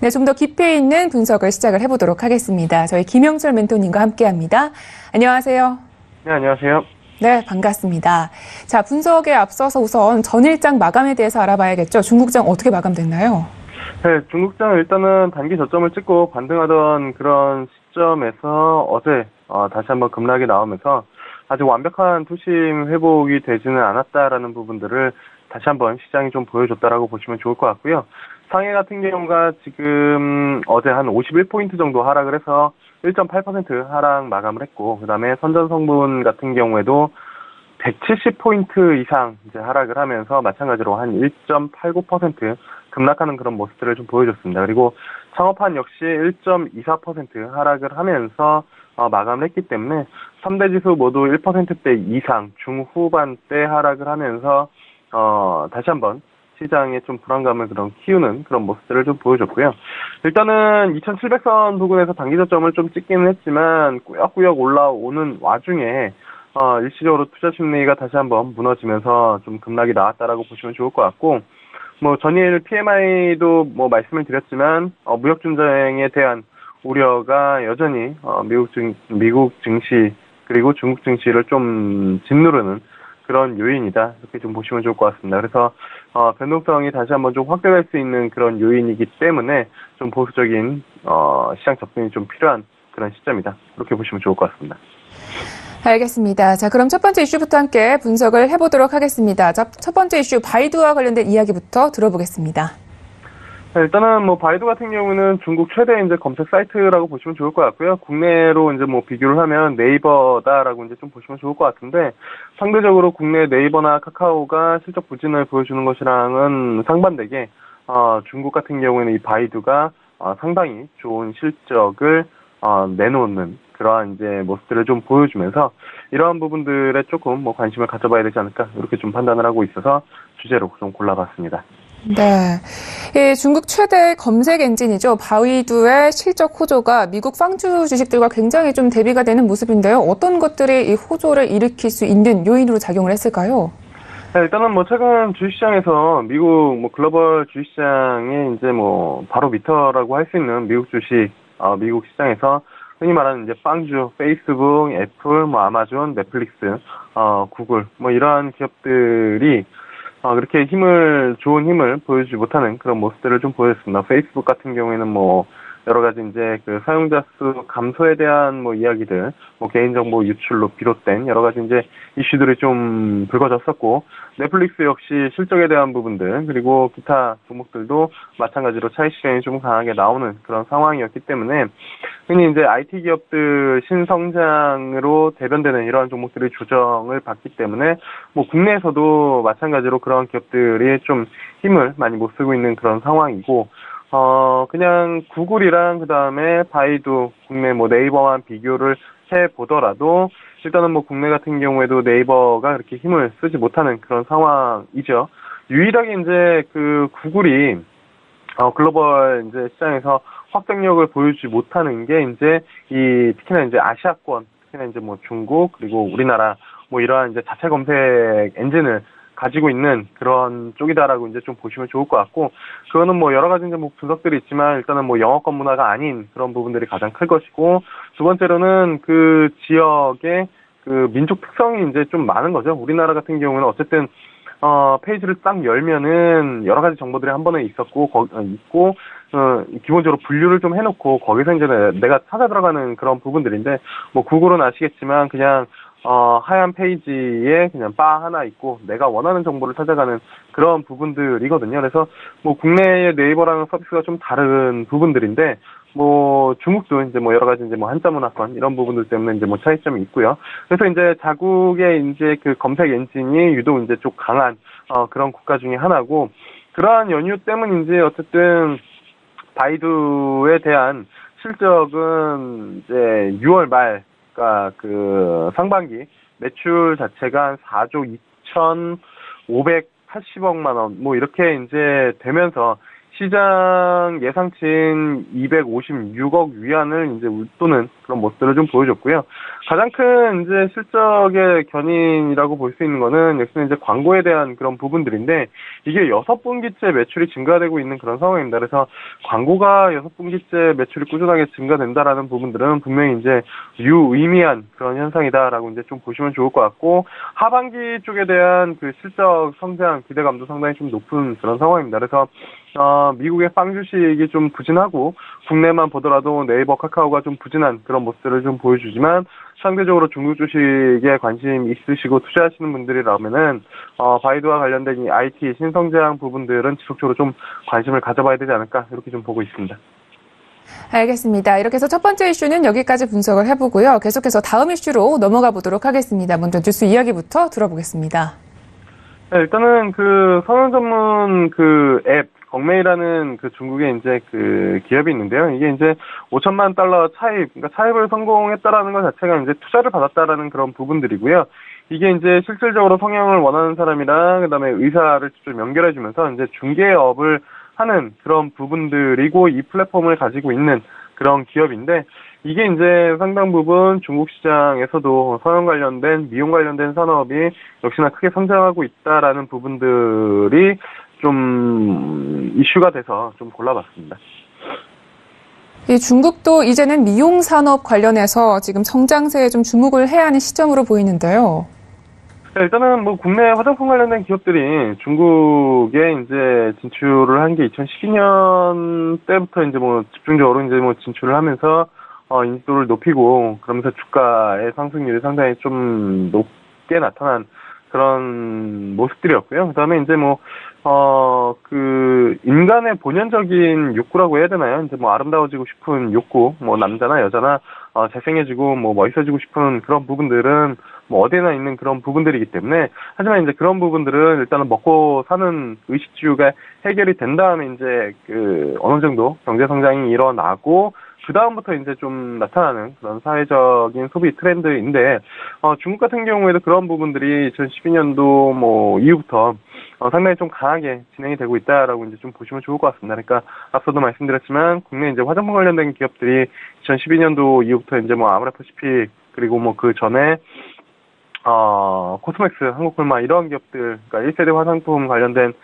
네, 좀 더 깊이 있는 분석을 시작을 해보도록 하겠습니다. 저희 김영철 멘토님과 함께합니다. 안녕하세요. 네, 안녕하세요. 네, 반갑습니다. 자, 분석에 앞서서 우선 전일장 마감에 대해서 알아봐야겠죠. 중국장 어떻게 마감됐나요? 네, 중국장은 일단은 단기 저점을 찍고 반등하던 그런 시점에서 어제 다시 한번 급락이 나오면서 아직 완벽한 투심 회복이 되지는 않았다라는 부분들을 다시 한번 시장이 좀 보여줬다라고 보시면 좋을 것 같고요. 상해 같은 경우가 지금 어제 한 51포인트 정도 하락을 해서 1.8% 하락 마감을 했고, 그 다음에 선전성분 같은 경우에도 170포인트 이상 이제 하락을 하면서 마찬가지로 한 1.89% 급락하는 그런 모습들을 좀 보여줬습니다. 그리고 창업한 역시 1.24% 하락을 하면서 마감을 했기 때문에 3대 지수 모두 1%대 이상 중후반대 하락을 하면서 다시 한번 시장에 좀 불안감을 키우는 그런 모습들을 좀 보여줬고요. 일단은 2700선 부근에서 단기 저점을 좀 찍기는 했지만 꾸역꾸역 올라오는 와중에 일시적으로 투자 심리가 다시 한번 무너지면서 좀 급락이 나왔다라고 보시면 좋을 것 같고, 뭐 전일 PMI도 뭐 말씀을 드렸지만 무역 전쟁에 대한 우려가 여전히 미국 증시 그리고 중국 증시를 좀 짓누르는 그런 요인이다, 이렇게 좀 보시면 좋을 것 같습니다. 그래서 변동성이 다시 한번 좀 확대될 수 있는 그런 요인이기 때문에 좀 보수적인 시장 접근이 좀 필요한 그런 시점이다, 그렇게 보시면 좋을 것 같습니다. 알겠습니다. 자, 그럼 첫 번째 이슈부터 함께 분석을 해보도록 하겠습니다. 자, 첫 번째 이슈 바이두와 관련된 이야기부터 들어보겠습니다. 네, 일단은 뭐 바이두 같은 경우는 중국 최대 이제 검색 사이트라고 보시면 좋을 것 같고요. 국내로 이제 뭐 비교를 하면 네이버다라고 이제 좀 보시면 좋을 것 같은데, 상대적으로 국내 네이버나 카카오가 실적 부진을 보여주는 것이랑은 상반되게 중국 같은 경우에는 이 바이두가 상당히 좋은 실적을 내놓는 그러한 이제 모습들을 좀 보여주면서 이러한 부분들에 조금 뭐 관심을 가져봐야 되지 않을까, 이렇게 좀 판단을 하고 있어서 주제로 좀 골라봤습니다. 네. 중국 최대 검색 엔진이죠. 바이두의 실적 호조가 미국 팡주 주식들과 굉장히 좀 대비가 되는 모습인데요. 어떤 것들이 이 호조를 일으킬 수 있는 요인으로 작용을 했을까요? 네, 일단은 뭐 최근 주식시장에서 미국 뭐 글로벌 주식시장의 이제 뭐 바로 미터라고 할 수 있는 미국 주식, 미국 시장에서 흔히 말하는 이제 팡주, 페이스북, 애플, 뭐 아마존, 넷플릭스, 구글, 뭐 이러한 기업들이 그렇게 좋은 힘을 보여주지 못하는 그런 모습들을 좀 보였습니다. 페이스북 같은 경우에는 뭐 여러 가지 이제 그 사용자 수 감소에 대한 뭐 이야기들, 뭐 개인정보 유출로 비롯된 여러 가지 이제 이슈들이 좀 불거졌었고, 넷플릭스 역시 실적에 대한 부분들, 그리고 기타 종목들도 마찬가지로 차익 실현이 좀 강하게 나오는 그런 상황이었기 때문에 흔히 이제 IT 기업들 신성장으로 대변되는 이러한 종목들이 조정을 받기 때문에 뭐 국내에서도 마찬가지로 그런 기업들이 좀 힘을 많이 못 쓰고 있는 그런 상황이고, 그냥 구글이랑 그 다음에 바이두, 국내 뭐 네이버만 비교를 해 보더라도 일단은 뭐 국내 같은 경우에도 네이버가 그렇게 힘을 쓰지 못하는 그런 상황이죠. 유일하게 이제 그 구글이 글로벌 이제 시장에서 확장력을 보여주지 못하는 게 이제 특히나 이제 아시아권, 특히나 이제 뭐 중국 그리고 우리나라 뭐 이러한 이제 자체 검색 엔진을 가지고 있는 그런 쪽이다라고 이제 좀 보시면 좋을 것 같고, 그거는 뭐 여러 가지 이제 뭐 분석들이 있지만 일단은 뭐 영어권 문화가 아닌 그런 부분들이 가장 클 것이고, 두 번째로는 그 지역의 그 민족 특성이 이제 좀 많은 거죠. 우리나라 같은 경우는 어쨌든 페이지를 딱 열면은 여러 가지 정보들이 한 번에 있고 기본적으로 분류를 좀 해놓고 거기서 이제 내가 찾아 들어가는 그런 부분들인데, 뭐 구글은 아시겠지만 그냥 하얀 페이지에 그냥 바 하나 있고 내가 원하는 정보를 찾아가는 그런 부분들이거든요. 그래서 뭐 국내의 네이버랑 서비스가 좀 다른 부분들인데, 뭐 중국도 이제 뭐 여러 가지 이제 뭐 한자 문화권 이런 부분들 때문에 이제 뭐 차이점이 있고요. 그래서 이제 자국의 이제 그 검색 엔진이 유독 이제 좀 강한 그런 국가 중에 하나고, 그러한 연유 때문인지 어쨌든 바이두에 대한 실적은 이제 6월 말, 그러니까 그 상반기 매출 자체가 한 4조 2,580억만 원 뭐 이렇게 이제 되면서 시장 예상치인 256억 위안을 이제 웃도는 그런 모습들을 좀 보여줬고요. 가장 큰 이제 실적의 견인이라고 볼 수 있는 거는 역시나 이제 광고에 대한 그런 부분들인데, 이게 6분기째 매출이 증가되고 있는 그런 상황입니다. 그래서 광고가 6분기째 매출이 꾸준하게 증가된다라는 부분들은 분명히 이제 유의미한 그런 현상이다라고 이제 좀 보시면 좋을 것 같고, 하반기 쪽에 대한 그 실적 성장 기대감도 상당히 좀 높은 그런 상황입니다. 그래서 미국의 빵 주식이 좀 부진하고 국내만 보더라도 네이버, 카카오가 좀 부진한 그런 모습들을 좀 보여주지만, 상대적으로 중국 주식에 관심 있으시고 투자하시는 분들이라면은 바이두와 관련된 이 IT 신성장 부분들은 지속적으로 좀 관심을 가져봐야 되지 않을까, 이렇게 좀 보고 있습니다. 알겠습니다. 이렇게 해서 첫 번째 이슈는 여기까지 분석을 해보고요. 계속해서 다음 이슈로 넘어가 보도록 하겠습니다. 먼저 뉴스 이야기부터 들어보겠습니다. 네, 일단은 그 성형 전문 그 앱 걱메이라는 그 중국의 이제 그 기업이 있는데요. 이게 이제 5천만 달러 차입, 그러니까 차입을 성공했다라는 것 자체가 이제 투자를 받았다라는 그런 부분들이고요. 이게 이제 실질적으로 성형을 원하는 사람이랑 그다음에 의사를 좀 연결해주면서 이제 중개업을 하는 그런 부분들이고, 이 플랫폼을 가지고 있는 그런 기업인데, 이게 이제 상당 부분 중국 시장에서도 성형 관련된, 미용 관련된 산업이 역시나 크게 성장하고 있다라는 부분들이 좀 이슈가 돼서 좀 골라봤습니다. 이 중국도 이제는 미용 산업 관련해서 지금 성장세에 좀 주목을 해야 하는 시점으로 보이는데요. 네, 일단은 뭐 국내 화장품 관련된 기업들이 중국에 이제 진출을 한 게 2012년 때부터 이제 뭐 집중적으로 이제 뭐 진출을 하면서 인지도를 높이고, 그러면서 주가의 상승률이 상당히 좀 높게 나타난 그런 모습들이었고요. 그다음에 이제 뭐 그 인간의 본연적인 욕구라고 해야 되나요? 이제 뭐 아름다워지고 싶은 욕구, 뭐 남자나 여자나 잘생겨지고 뭐 멋있어지고 싶은 그런 부분들은 뭐 어디나 있는 그런 부분들이기 때문에, 하지만 이제 그런 부분들은 일단은 먹고 사는 의식주가 해결이 된 다음에 이제 그 어느 정도 경제 성장이 일어나고 그 다음부터 이제 좀 나타나는 그런 사회적인 소비 트렌드인데, 중국 같은 경우에도 그런 부분들이 2012년도 뭐 이후부터 상당히 좀 강하게 진행이 되고 있다라고 이제 좀 보시면 좋을 것 같습니다. 그러니까 앞서도 말씀드렸지만 국내 이제 화장품 관련된 기업들이 2012년도 이후부터 이제 뭐 아모레퍼시픽, 그리고 뭐 그 전에 코스맥스, 한국콜마 이런 기업들, 그러니까 1세대 화장품 관련된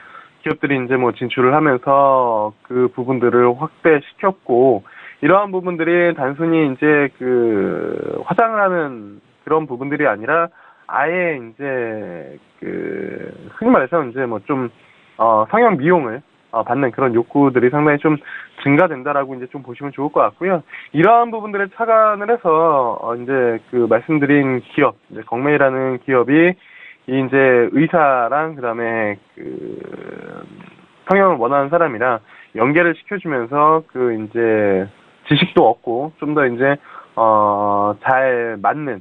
기업들이 이제 뭐 진출을 하면서 그 부분들을 확대시켰고, 이러한 부분들이 단순히 이제 그 화장을 하는 그런 부분들이 아니라 아예 이제 그 흔히 말해서 이제 뭐 좀 성형 미용을 받는 그런 욕구들이 상당히 좀 증가된다라고 이제 좀 보시면 좋을 것 같고요. 이러한 부분들에 착안을 해서 이제 그 말씀드린 기업, 이제 걱메이라는 기업이 이제 의사랑 그다음에 그 성형을 원하는 사람이랑 연계를 시켜주면서 그 이제 지식도 얻고 좀 더 이제 잘 맞는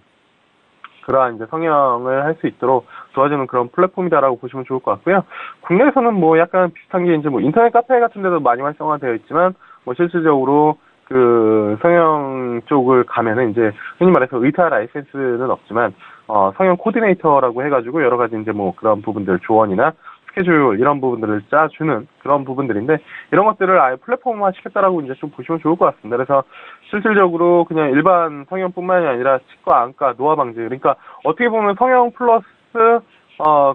그러한 이제 성형을 할 수 있도록 도와주는 그런 플랫폼이다라고 보시면 좋을 것 같고요. 국내에서는 뭐 약간 비슷한 게 이제 뭐 인터넷 카페 같은 데도 많이 활성화되어 있지만, 뭐 실질적으로 그 성형 쪽을 가면은 이제 흔히 말해서 의사 라이센스는 없지만 성형 코디네이터라고 해가지고 여러 가지 이제 뭐 그런 부분들 조언이나 스케줄 이런 부분들을 짜주는 그런 부분들인데, 이런 것들을 아예 플랫폼화 시켰다라고 이제 좀 보시면 좋을 것 같습니다. 그래서 실질적으로 그냥 일반 성형뿐만이 아니라 치과, 안과, 노화 방지, 그러니까 어떻게 보면 성형 플러스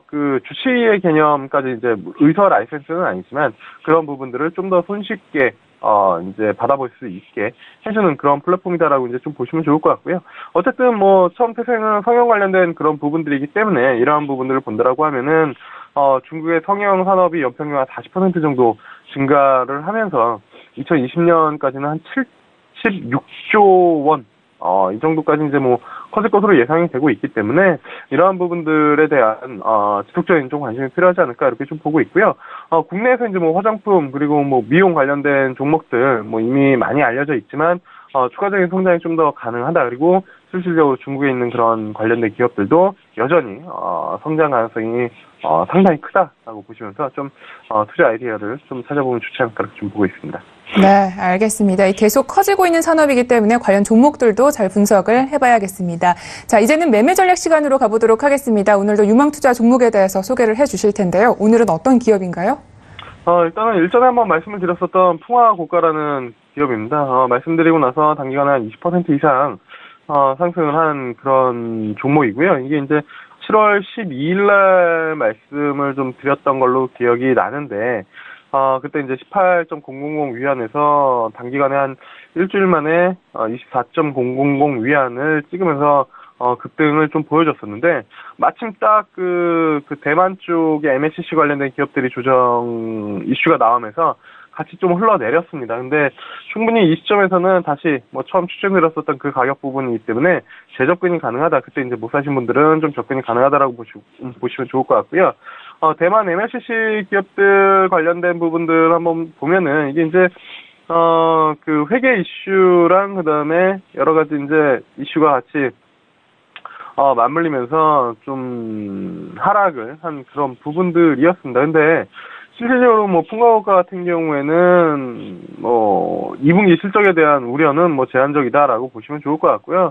그 주치의의 개념까지 이제 의사 라이센스는 아니지만 그런 부분들을 좀 더 손쉽게 이제 받아볼 수 있게 해주는 그런 플랫폼이다라고 이제 좀 보시면 좋을 것 같고요. 어쨌든 뭐 처음 태생은 성형 관련된 그런 부분들이기 때문에 이러한 부분들을 본다라고 하면은 중국의 성형 산업이 연평균 한 40% 정도 증가를 하면서 2020년까지는 한 76조 원 이 정도까지 이제 뭐 커질 것으로 예상이 되고 있기 때문에 이러한 부분들에 대한 지속적인 좀 관심이 필요하지 않을까, 이렇게 좀 보고 있고요. 국내에서 이제 뭐 화장품 그리고 뭐 미용 관련된 종목들 뭐 이미 많이 알려져 있지만 추가적인 성장이 좀 더 가능하다. 그리고 실질적으로 중국에 있는 그런 관련된 기업들도 여전히 성장 가능성이 상당히 크다라고 보시면서 좀 투자 아이디어를 좀 찾아보면 좋지 않을까, 이렇게 좀 보고 있습니다. 네, 알겠습니다. 계속 커지고 있는 산업이기 때문에 관련 종목들도 잘 분석을 해봐야겠습니다. 자, 이제는 매매 전략 시간으로 가보도록 하겠습니다. 오늘도 유망투자 종목에 대해서 소개를 해주실 텐데요. 오늘은 어떤 기업인가요? 일단은 일전에 한번 말씀을 드렸었던 풍화고가라는 기업입니다. 말씀드리고 나서 단기간에 한 20% 이상 상승을 한 그런 종목이고요. 이게 이제 7월 12일 날 말씀을 좀 드렸던 걸로 기억이 나는데, 그때 이제 18.000 위안에서 단기간에 한 일주일 만에 24.000 위안을 찍으면서 급등을 좀 보여줬었는데, 마침 딱 그 대만 쪽에 MLCC 관련된 기업들이 조정 이슈가 나오면서 같이 좀 흘러내렸습니다. 근데 충분히 이 시점에서는 다시 처음 추천드렸었던 그 가격 부분이기 때문에 재접근이 가능하다. 그때 이제 못 사신 분들은 좀 접근이 가능하다라고 보시면 좋을 것 같고요. 대만 MLCC 기업들 관련된 부분들 한번 보면은 이게 이제 그 회계 이슈랑 그다음에 여러 가지 이제 이슈가 같이 맞물리면서 좀 하락을 한 그런 부분들이었습니다. 근데 실질적으로 풍화고가 같은 경우에는 2분기 실적에 대한 우려는 제한적이다라고 보시면 좋을 것 같고요.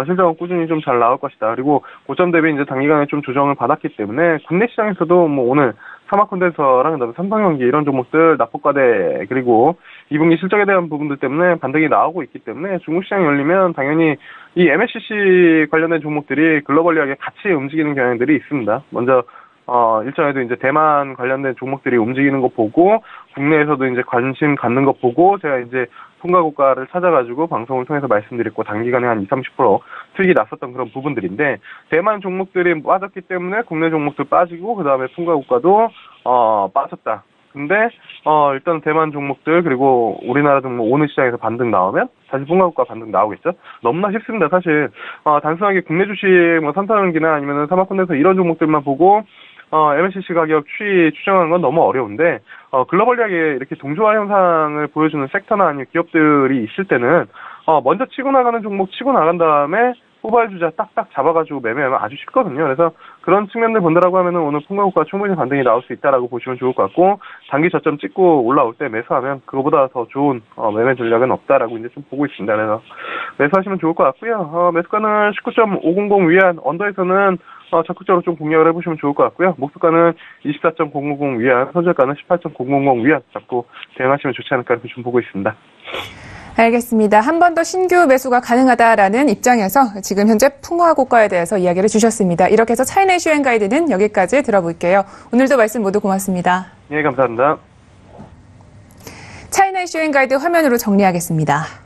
실적은 꾸준히 좀 잘 나올 것이다. 그리고 고점 대비 이제 단기간에 좀 조정을 받았기 때문에 국내 시장에서도 오늘 사마콘덴서랑 그다음에 삼성전기 이런 종목들 납폭과대 그리고 2분기 실적에 대한 부분들 때문에 반등이 나오고 있기 때문에 중국 시장이 열리면 당연히 이 MLCC 관련된 종목들이 글로벌리하게 같이 움직이는 경향들이 있습니다. 먼저 일전에도 이제 대만 관련된 종목들이 움직이는 거 보고 국내에서도 이제 관심 갖는 거 보고 제가 이제 풍가고가를 찾아가지고 방송을 통해서 말씀드렸고 단기간에 한 20-30% 수익이 났었던 그런 부분들인데 대만 종목들이 빠졌기 때문에 국내 종목들 빠지고 그 다음에 풍가고가도 빠졌다. 근데 일단 대만 종목들 그리고 우리나라 종목 오늘 시장에서 반등 나오면 다시 풍가고가 반등 나오겠죠. 너무나 쉽습니다. 사실 단순하게 국내 주식 삼성전기나 아니면 사마콘덴서 이런 종목들만 보고 MLCC 가격 추정하는 건 너무 어려운데 글로벌리하게 이렇게 동조화 현상을 보여주는 섹터나 아니면 기업들이 있을 때는 먼저 치고 나가는 종목 치고 나간 다음에 후발주자 딱딱 잡아가지고 매매하면 아주 쉽거든요. 그래서 그런 측면들 본다라고 하면은 오늘 풍가고가 충분히 반등이 나올 수 있다라고 보시면 좋을 것 같고 단기 저점 찍고 올라올 때 매수하면 그거보다 더 좋은 매매 전략은 없다라고 이제 좀 보고 있습니다. 그래서 매수하시면 좋을 것 같고요. 매수가는 19.500 위안 언더에서는 적극적으로 좀 공략을 해보시면 좋을 것 같고요. 목표가는 24.000 위안, 손절가는 18.000 위안 잡고 대응하시면 좋지 않을까 이렇게 좀 보고 있습니다. 알겠습니다. 한 번 더 신규 매수가 가능하다라는 입장에서 지금 현재 풍화고가에 대해서 이야기를 주셨습니다. 이렇게 해서 차이나 이슈 앤 가이드는 여기까지 들어볼게요. 오늘도 말씀 모두 고맙습니다. 예, 감사합니다. 차이나 이슈 앤 가이드 화면으로 정리하겠습니다.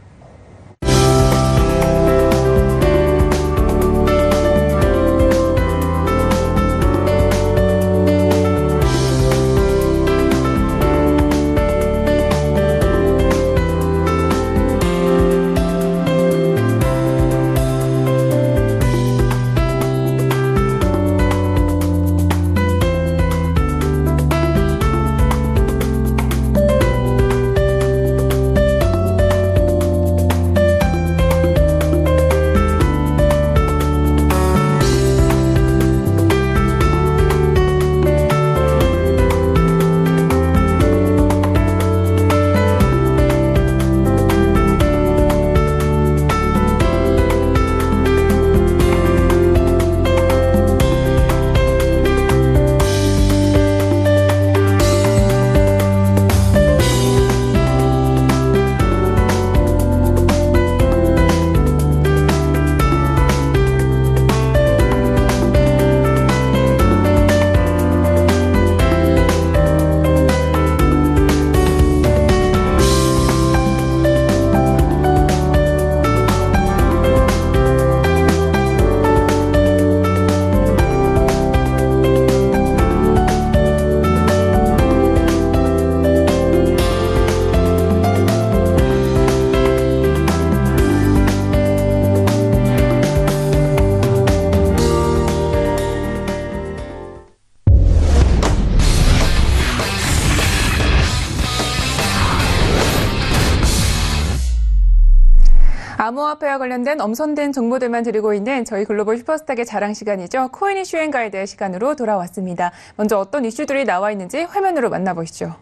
암호화폐와 관련된 엄선된 정보들만 드리고 있는 저희 글로벌 슈퍼스탁의 자랑 시간이죠. 코인 이슈 앤 가이드의 시간으로 돌아왔습니다. 먼저 어떤 이슈들이 나와 있는지 화면으로 만나보시죠.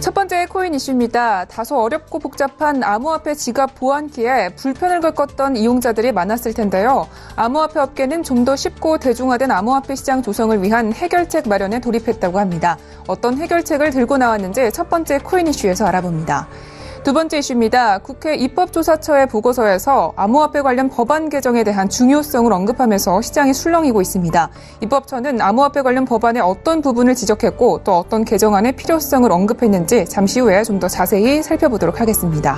첫 번째 코인 이슈입니다. 다소 어렵고 복잡한 암호화폐 지갑 보안키에 불편을 겪었던 이용자들이 많았을 텐데요. 암호화폐 업계는 좀 더 쉽고 대중화된 암호화폐 시장 조성을 위한 해결책 마련에 돌입했다고 합니다. 어떤 해결책을 들고 나왔는지 첫 번째 코인 이슈에서 알아봅니다. 두 번째 이슈입니다. 국회 입법조사처의 보고서에서 암호화폐 관련 법안 개정에 대한 중요성을 언급하면서 시장이 술렁이고 있습니다. 입법처는 암호화폐 관련 법안의 어떤 부분을 지적했고 또 어떤 개정안의 필요성을 언급했는지 잠시 후에 좀 더 자세히 살펴보도록 하겠습니다.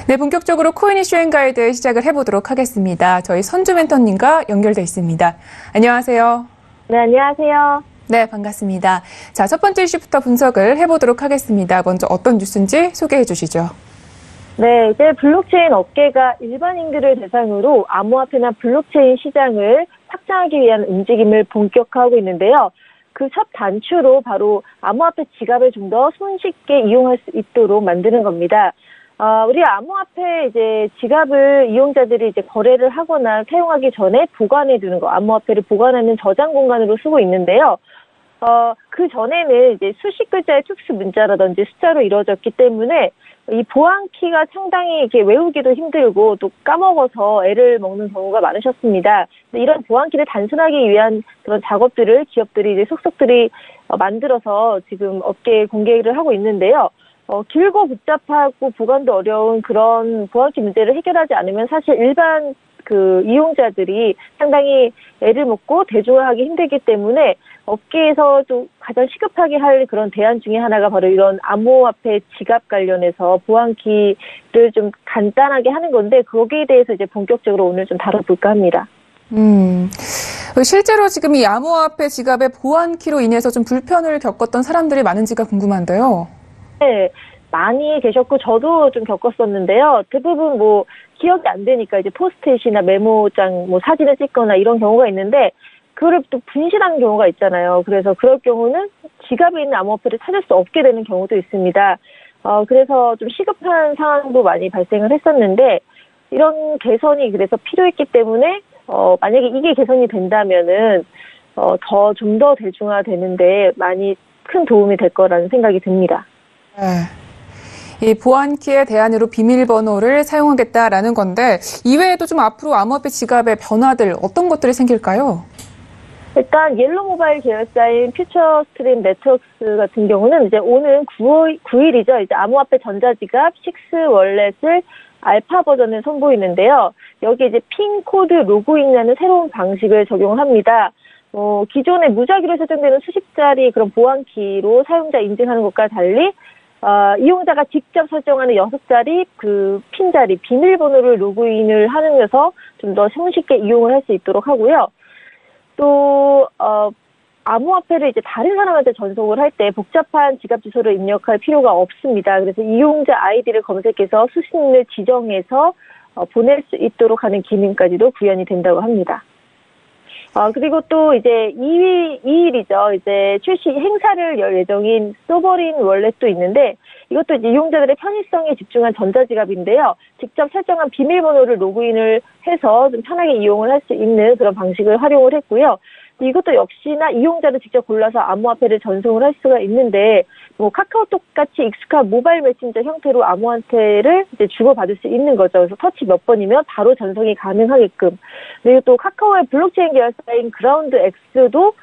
네, 본격적으로 코인 이슈 앤 가이드 시작을 해보도록 하겠습니다. 저희 선주 멘토님과 연결돼 있습니다. 안녕하세요. 네, 안녕하세요. 네, 반갑습니다. 자, 첫 번째 이슈부터 분석을 해보도록 하겠습니다. 먼저 어떤 뉴스인지 소개해 주시죠. 네, 이제 블록체인 업계가 일반인들을 대상으로 암호화폐나 블록체인 시장을 확장하기 위한 움직임을 본격화하고 있는데요. 그 첫 단추로 바로 암호화폐 지갑을 좀 더 손쉽게 이용할 수 있도록 만드는 겁니다. 우리 암호화폐 이제 지갑을 이용자들이 이제 거래를 하거나 사용하기 전에 보관해 두는 거, 암호화폐를 보관하는 저장 공간으로 쓰고 있는데요. 그 전에는 이제 수십 글자의 특수 문자라든지 숫자로 이루어졌기 때문에 이 보안키가 상당히 이렇게 외우기도 힘들고 또 까먹어서 애를 먹는 경우가 많으셨습니다. 이런 보안키를 단순하기 위한 그런 작업들을 기업들이 이제 속속들이 만들어서 지금 업계에 공개를 하고 있는데요. 길고 복잡하고 보관도 어려운 그런 보안키 문제를 해결하지 않으면 사실 일반 그 이용자들이 상당히 애를 먹고 대중화하기 힘들기 때문에 업계에서 좀 가장 시급하게 할 그런 대안 중에 하나가 바로 이런 암호화폐 지갑 관련해서 보안키를 좀 간단하게 하는 건데 거기에 대해서 이제 본격적으로 오늘 좀 다뤄볼까 합니다. 실제로 지금 이 암호화폐 지갑의 보안키로 인해서 좀 불편을 겪었던 사람들이 많은지가 궁금한데요. 네, 많이 계셨고 저도 좀 겪었었는데요. 대부분 뭐 기억이 안 되니까 이제 포스트잇이나 메모장 뭐 사진을 찍거나 이런 경우가 있는데 그거를 또 분실하는 경우가 있잖아요. 그래서 그럴 경우는 지갑에 있는 암호화폐를 찾을 수 없게 되는 경우도 있습니다. 그래서 좀 시급한 상황도 많이 발생을 했었는데 이런 개선이 그래서 필요했기 때문에 만약에 이게 개선이 된다면은 좀 더 대중화되는데 많이 큰 도움이 될 거라는 생각이 듭니다. 네. 이 보안키의 대안으로 비밀번호를 사용하겠다라는 건데 이외에도 좀 앞으로 암호화폐 지갑의 변화들 어떤 것들이 생길까요? 일단 옐로우 모바일 계열사인 퓨처스트림 네트워크스 같은 경우는 이제 오는 9일이죠. 이제 암호화폐 전자지갑 6 월렛을 알파 버전을 선보이는데요. 여기 이제 핀 코드 로그인이라는 새로운 방식을 적용합니다. 기존의 무작위로 설정되는 수십 자리 그런 보안키로 사용자 인증하는 것과 달리 이용자가 직접 설정하는 6자리 그 핀 자리 비밀번호를 로그인을 하면서 좀 더 손쉽게 이용을 할 수 있도록 하고요. 또 암호화폐를 이제 다른 사람한테 전송을 할 때 복잡한 지갑 주소를 입력할 필요가 없습니다. 그래서 이용자 아이디를 검색해서 수신을 지정해서 보낼 수 있도록 하는 기능까지도 구현이 된다고 합니다. 그리고 또 이제 2일이죠. 이제 출시 행사를 열 예정인 소버린 월렛도 있는데 이것도 이제 이용자들의 편의성에 집중한 전자지갑인데요. 직접 설정한 비밀번호를 로그인을 해서 좀 편하게 이용을 할 수 있는 그런 방식을 활용을 했고요. 이것도 역시나 이용자를 직접 골라서 암호화폐를 전송을 할 수가 있는데 뭐 카카오톡 같이 익숙한 모바일 메신저 형태로 암호화폐를 이제 주고받을 수 있는 거죠. 그래서 터치 몇 번이면 바로 전송이 가능하게끔. 그리고 또 카카오의 블록체인 계열사인 그라운드 X도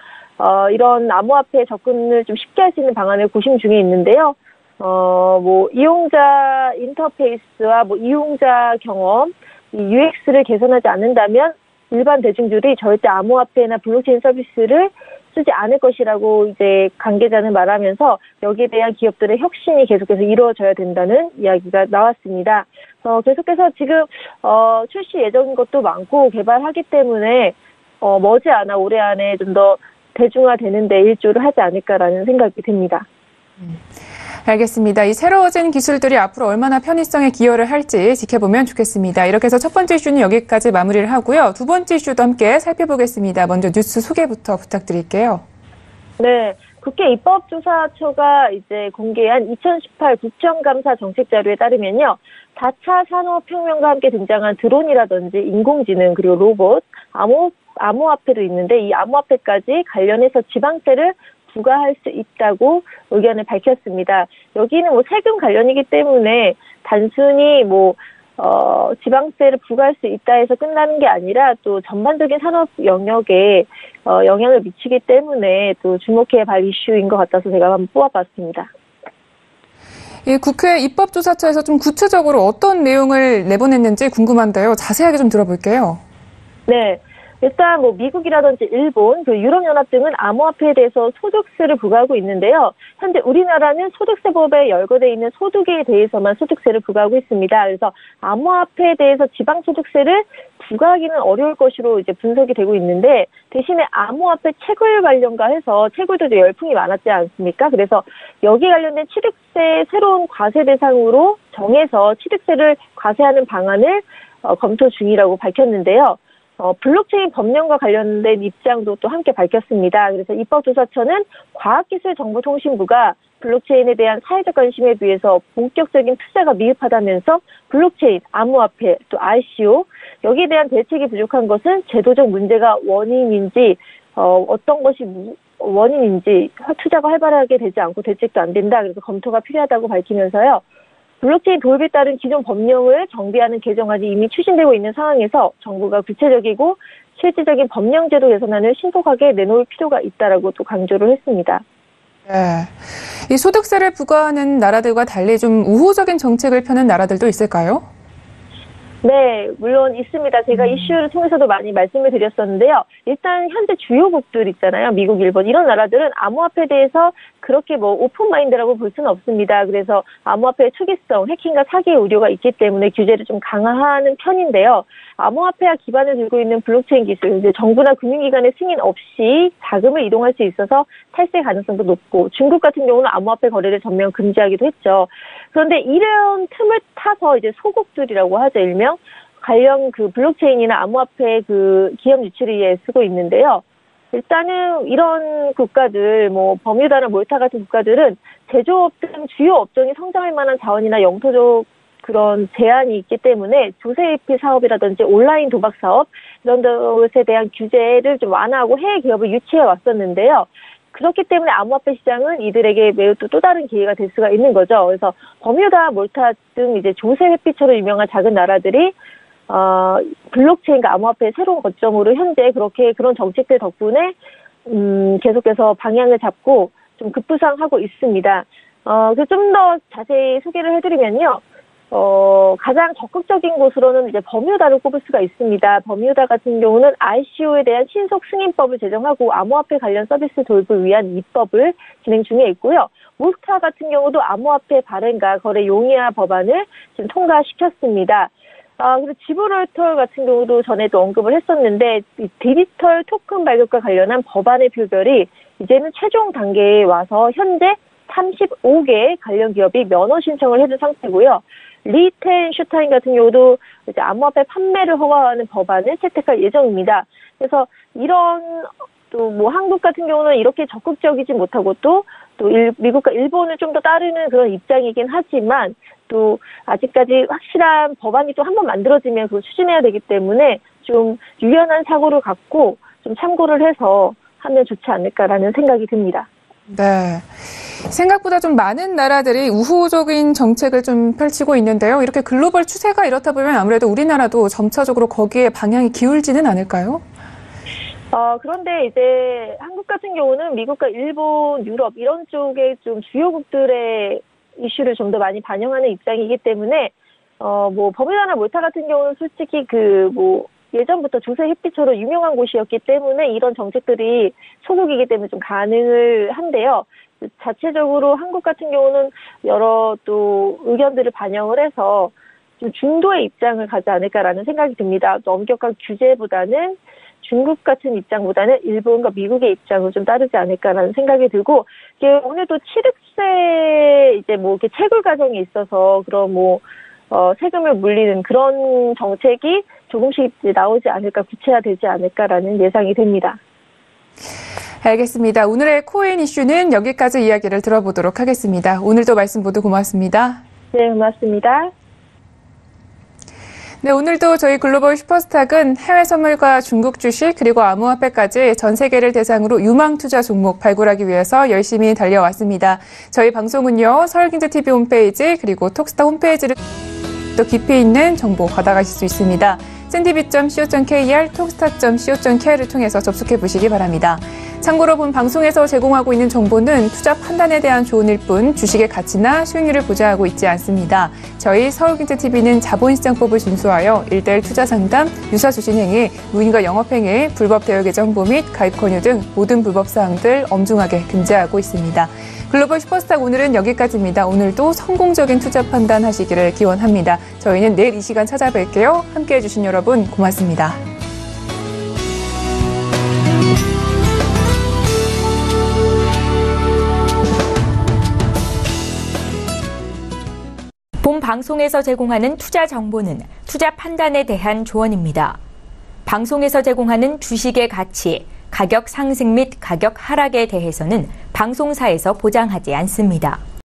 이런 암호화폐 접근을 좀 쉽게 할 수 있는 방안을 고심 중에 있는데요. 뭐 이용자 인터페이스와 뭐 이용자 경험, 이 UX를 개선하지 않는다면 일반 대중들이 절대 암호화폐나 블록체인 서비스를 쓰지 않을 것이라고 이제 관계자는 말하면서 여기에 대한 기업들의 혁신이 계속해서 이루어져야 된다는 이야기가 나왔습니다. 계속해서 지금 출시 예정인 것도 많고 개발하기 때문에 머지않아 올해 안에 좀 더 대중화되는 데 일조를 하지 않을까라는 생각이 듭니다. 알겠습니다. 이 새로워진 기술들이 앞으로 얼마나 편의성에 기여를 할지 지켜보면 좋겠습니다. 이렇게 해서 첫 번째 이슈는 여기까지 마무리를 하고요. 두 번째 이슈도 함께 살펴보겠습니다. 먼저 뉴스 소개부터 부탁드릴게요. 네. 국회 입법조사처가 이제 공개한 2018 국정감사 정책 자료에 따르면요. 4차 산업혁명과 함께 등장한 드론이라든지 인공지능 그리고 로봇, 암호화폐도 있는데 이 암호화폐까지 관련해서 지방세를 부과할 수 있다고 의견을 밝혔습니다. 여기는 뭐 세금 관련이기 때문에 단순히 지방세를 부과할 수 있다 해서 끝나는 게 아니라 또 전반적인 산업 영역에 영향을 미치기 때문에 또 주목해야 할 이슈인 것 같아서 제가 한번 뽑아봤습니다. 이 국회 입법조사처에서 좀 구체적으로 어떤 내용을 내보냈는지 궁금한데요. 자세하게 좀 들어볼게요. 네. 일단 미국이라든지 일본, 유럽연합 등은 암호화폐에 대해서 소득세를 부과하고 있는데요. 현재 우리나라는 소득세법에 열거되어 있는 소득에 대해서만 소득세를 부과하고 있습니다. 그래서 암호화폐에 대해서 지방소득세를 부과하기는 어려울 것으로 이제 분석이 되고 있는데 대신에 암호화폐 채굴 관련과 해서 채굴도 이제 열풍이 많았지 않습니까? 그래서 여기 관련된 취득세 새로운 과세 대상으로 정해서 취득세를 과세하는 방안을 검토 중이라고 밝혔는데요. 블록체인 법령과 관련된 입장도 또 함께 밝혔습니다. 그래서 입법조사처는 과학기술정보통신부가 블록체인에 대한 사회적 관심에 비해서 본격적인 투자가 미흡하다면서 블록체인, 암호화폐, 또 ICO 여기에 대한 대책이 부족한 것은 제도적 문제가 원인인지 어떤 것이 원인인지 투자가 활발하게 되지 않고 대책도 안 된다. 그래서 검토가 필요하다고 밝히면서요. 블록체인 도입에 따른 기존 법령을 정비하는 개정안이 이미 추진되고 있는 상황에서 정부가 구체적이고 실질적인 법령 제도 개선안을 신속하게 내놓을 필요가 있다라고 또 강조를 했습니다. 네. 이 소득세를 부과하는 나라들과 달리 좀 우호적인 정책을 펴는 나라들도 있을까요? 네, 물론 있습니다. 제가 이슈를 통해서도 많이 말씀을 드렸었는데요. 일단 현재 주요국들 있잖아요. 미국, 일본 이런 나라들은 암호화폐에 대해서 그렇게 오픈마인드라고 볼 수는 없습니다. 그래서 암호화폐의 투기성, 해킹과 사기의 우려가 있기 때문에 규제를 좀 강화하는 편인데요. 암호화폐와 기반을 들고 있는 블록체인 기술, 이제 정부나 금융기관의 승인 없이 자금을 이동할 수 있어서 탈세 가능성도 높고 중국 같은 경우는 암호화폐 거래를 전면 금지하기도 했죠. 그런데 이런 틈을 타서 이제 소국들이라고 하죠, 일명 관련 블록체인이나 암호화폐 기업 유치를 위해 쓰고 있는데요. 일단은 이런 국가들, 버뮤다나 몰타 같은 국가들은 제조업 등 주요 업종이 성장할 만한 자원이나 영토적 그런 제한이 있기 때문에 조세회피 사업이라든지 온라인 도박 사업 이런 것에 대한 규제를 좀 완화하고 해외 기업을 유치해 왔었는데요. 그렇기 때문에 암호화폐 시장은 이들에게 매우 또 다른 기회가 될 수가 있는 거죠. 그래서 버뮤다, 몰타 등 이제 조세 회피처로 유명한 작은 나라들이 블록체인과 암호화폐의 새로운 거점으로 현재 그런 정책들 덕분에 계속해서 방향을 잡고 좀 급부상하고 있습니다. 그래서 좀 더 자세히 소개를 해드리면요. 가장 적극적인 곳으로는 이제 버뮤다를 꼽을 수가 있습니다. 버뮤다 같은 경우는 ICO에 대한 신속 승인법을 제정하고 암호화폐 관련 서비스 도입을 위한 입법을 진행 중에 있고요. 몰타 같은 경우도 암호화폐 발행과 거래 용이화 법안을 지금 통과시켰습니다. 그리고 지브랄터 같은 경우도 전에도 언급을 했었는데 이 디지털 토큰 발급과 관련한 법안의 표결이 이제는 최종 단계에 와서 현재 35개 관련 기업이 면허 신청을 해준 상태고요. 리텐슈타인 같은 경우도 이제 암호화폐 판매를 허가하는 법안을 채택할 예정입니다. 그래서 이런 또 한국 같은 경우는 이렇게 적극적이지 못하고 또 미국과 일본을 좀 더 따르는 그런 입장이긴 하지만 또 아직까지 확실한 법안이 또 한번 만들어지면 그걸 추진해야 되기 때문에 좀 유연한 사고를 갖고 좀 참고를 해서 하면 좋지 않을까라는 생각이 듭니다. 네. 생각보다 좀 많은 나라들이 우호적인 정책을 좀 펼치고 있는데요. 이렇게 글로벌 추세가 이렇다 보면 아무래도 우리나라도 점차적으로 거기에 방향이 기울지는 않을까요? 그런데 이제 한국 같은 경우는 미국과 일본, 유럽 이런 쪽의 좀 주요국들의 이슈를 좀 더 많이 반영하는 입장이기 때문에 버뮤다나 몰타 같은 경우는 솔직히 예전부터 조세 햇빛으로 유명한 곳이었기 때문에 이런 정책들이 소국이기 때문에 좀 가능을 한데요. 자체적으로 한국 같은 경우는 여러 또 의견들을 반영을 해서 좀 중도의 입장을 가지 않을까라는 생각이 듭니다. 또 엄격한 규제보다는 중국 같은 입장보다는 일본과 미국의 입장을 좀 따르지 않을까라는 생각이 들고, 오늘도 취득세 이렇게 채굴 과정에 있어서 그런 세금을 물리는 그런 정책이 조금씩 나오지 않을까, 구체화되지 않을까라는 예상이 됩니다. 알겠습니다. 오늘의 코인 이슈는 여기까지 이야기를 들어보도록 하겠습니다. 오늘도 말씀 모두 고맙습니다. 네, 고맙습니다. 네, 오늘도 저희 글로벌 슈퍼스탁은 해외 선물과 중국 주식 그리고 암호화폐까지 전 세계를 대상으로 유망 투자 종목 발굴하기 위해서 열심히 달려왔습니다. 저희 방송은요, 서울경제TV 홈페이지 그리고 톡스타 홈페이지를 또 깊이 있는 정보 받아가실 수 있습니다. cntv.co.kr, 톡스타.co.kr을 통해서 접속해 보시기 바랍니다. 참고로 본 방송에서 제공하고 있는 정보는 투자 판단에 대한 조언일 뿐 주식의 가치나 수익률을 보장하고 있지 않습니다. 저희 서울경제TV는 자본시장법을 준수하여 1:1 투자 상담, 유사수신행위, 무인과 영업행위, 불법 대여계정 홍보 및 가입 권유 등 모든 불법 사항들 엄중하게 금지하고 있습니다. 글로벌 슈퍼스탁 오늘은 여기까지입니다. 오늘도 성공적인 투자 판단하시기를 기원합니다. 저희는 내일 이 시간 찾아뵐게요. 함께해 주신 여러분 고맙습니다. 본 방송에서 제공하는 투자 정보는 투자 판단에 대한 조언입니다. 방송에서 제공하는 주식의 가치, 가격 상승 및 가격 하락에 대해서는 방송사에서 보장하지 않습니다.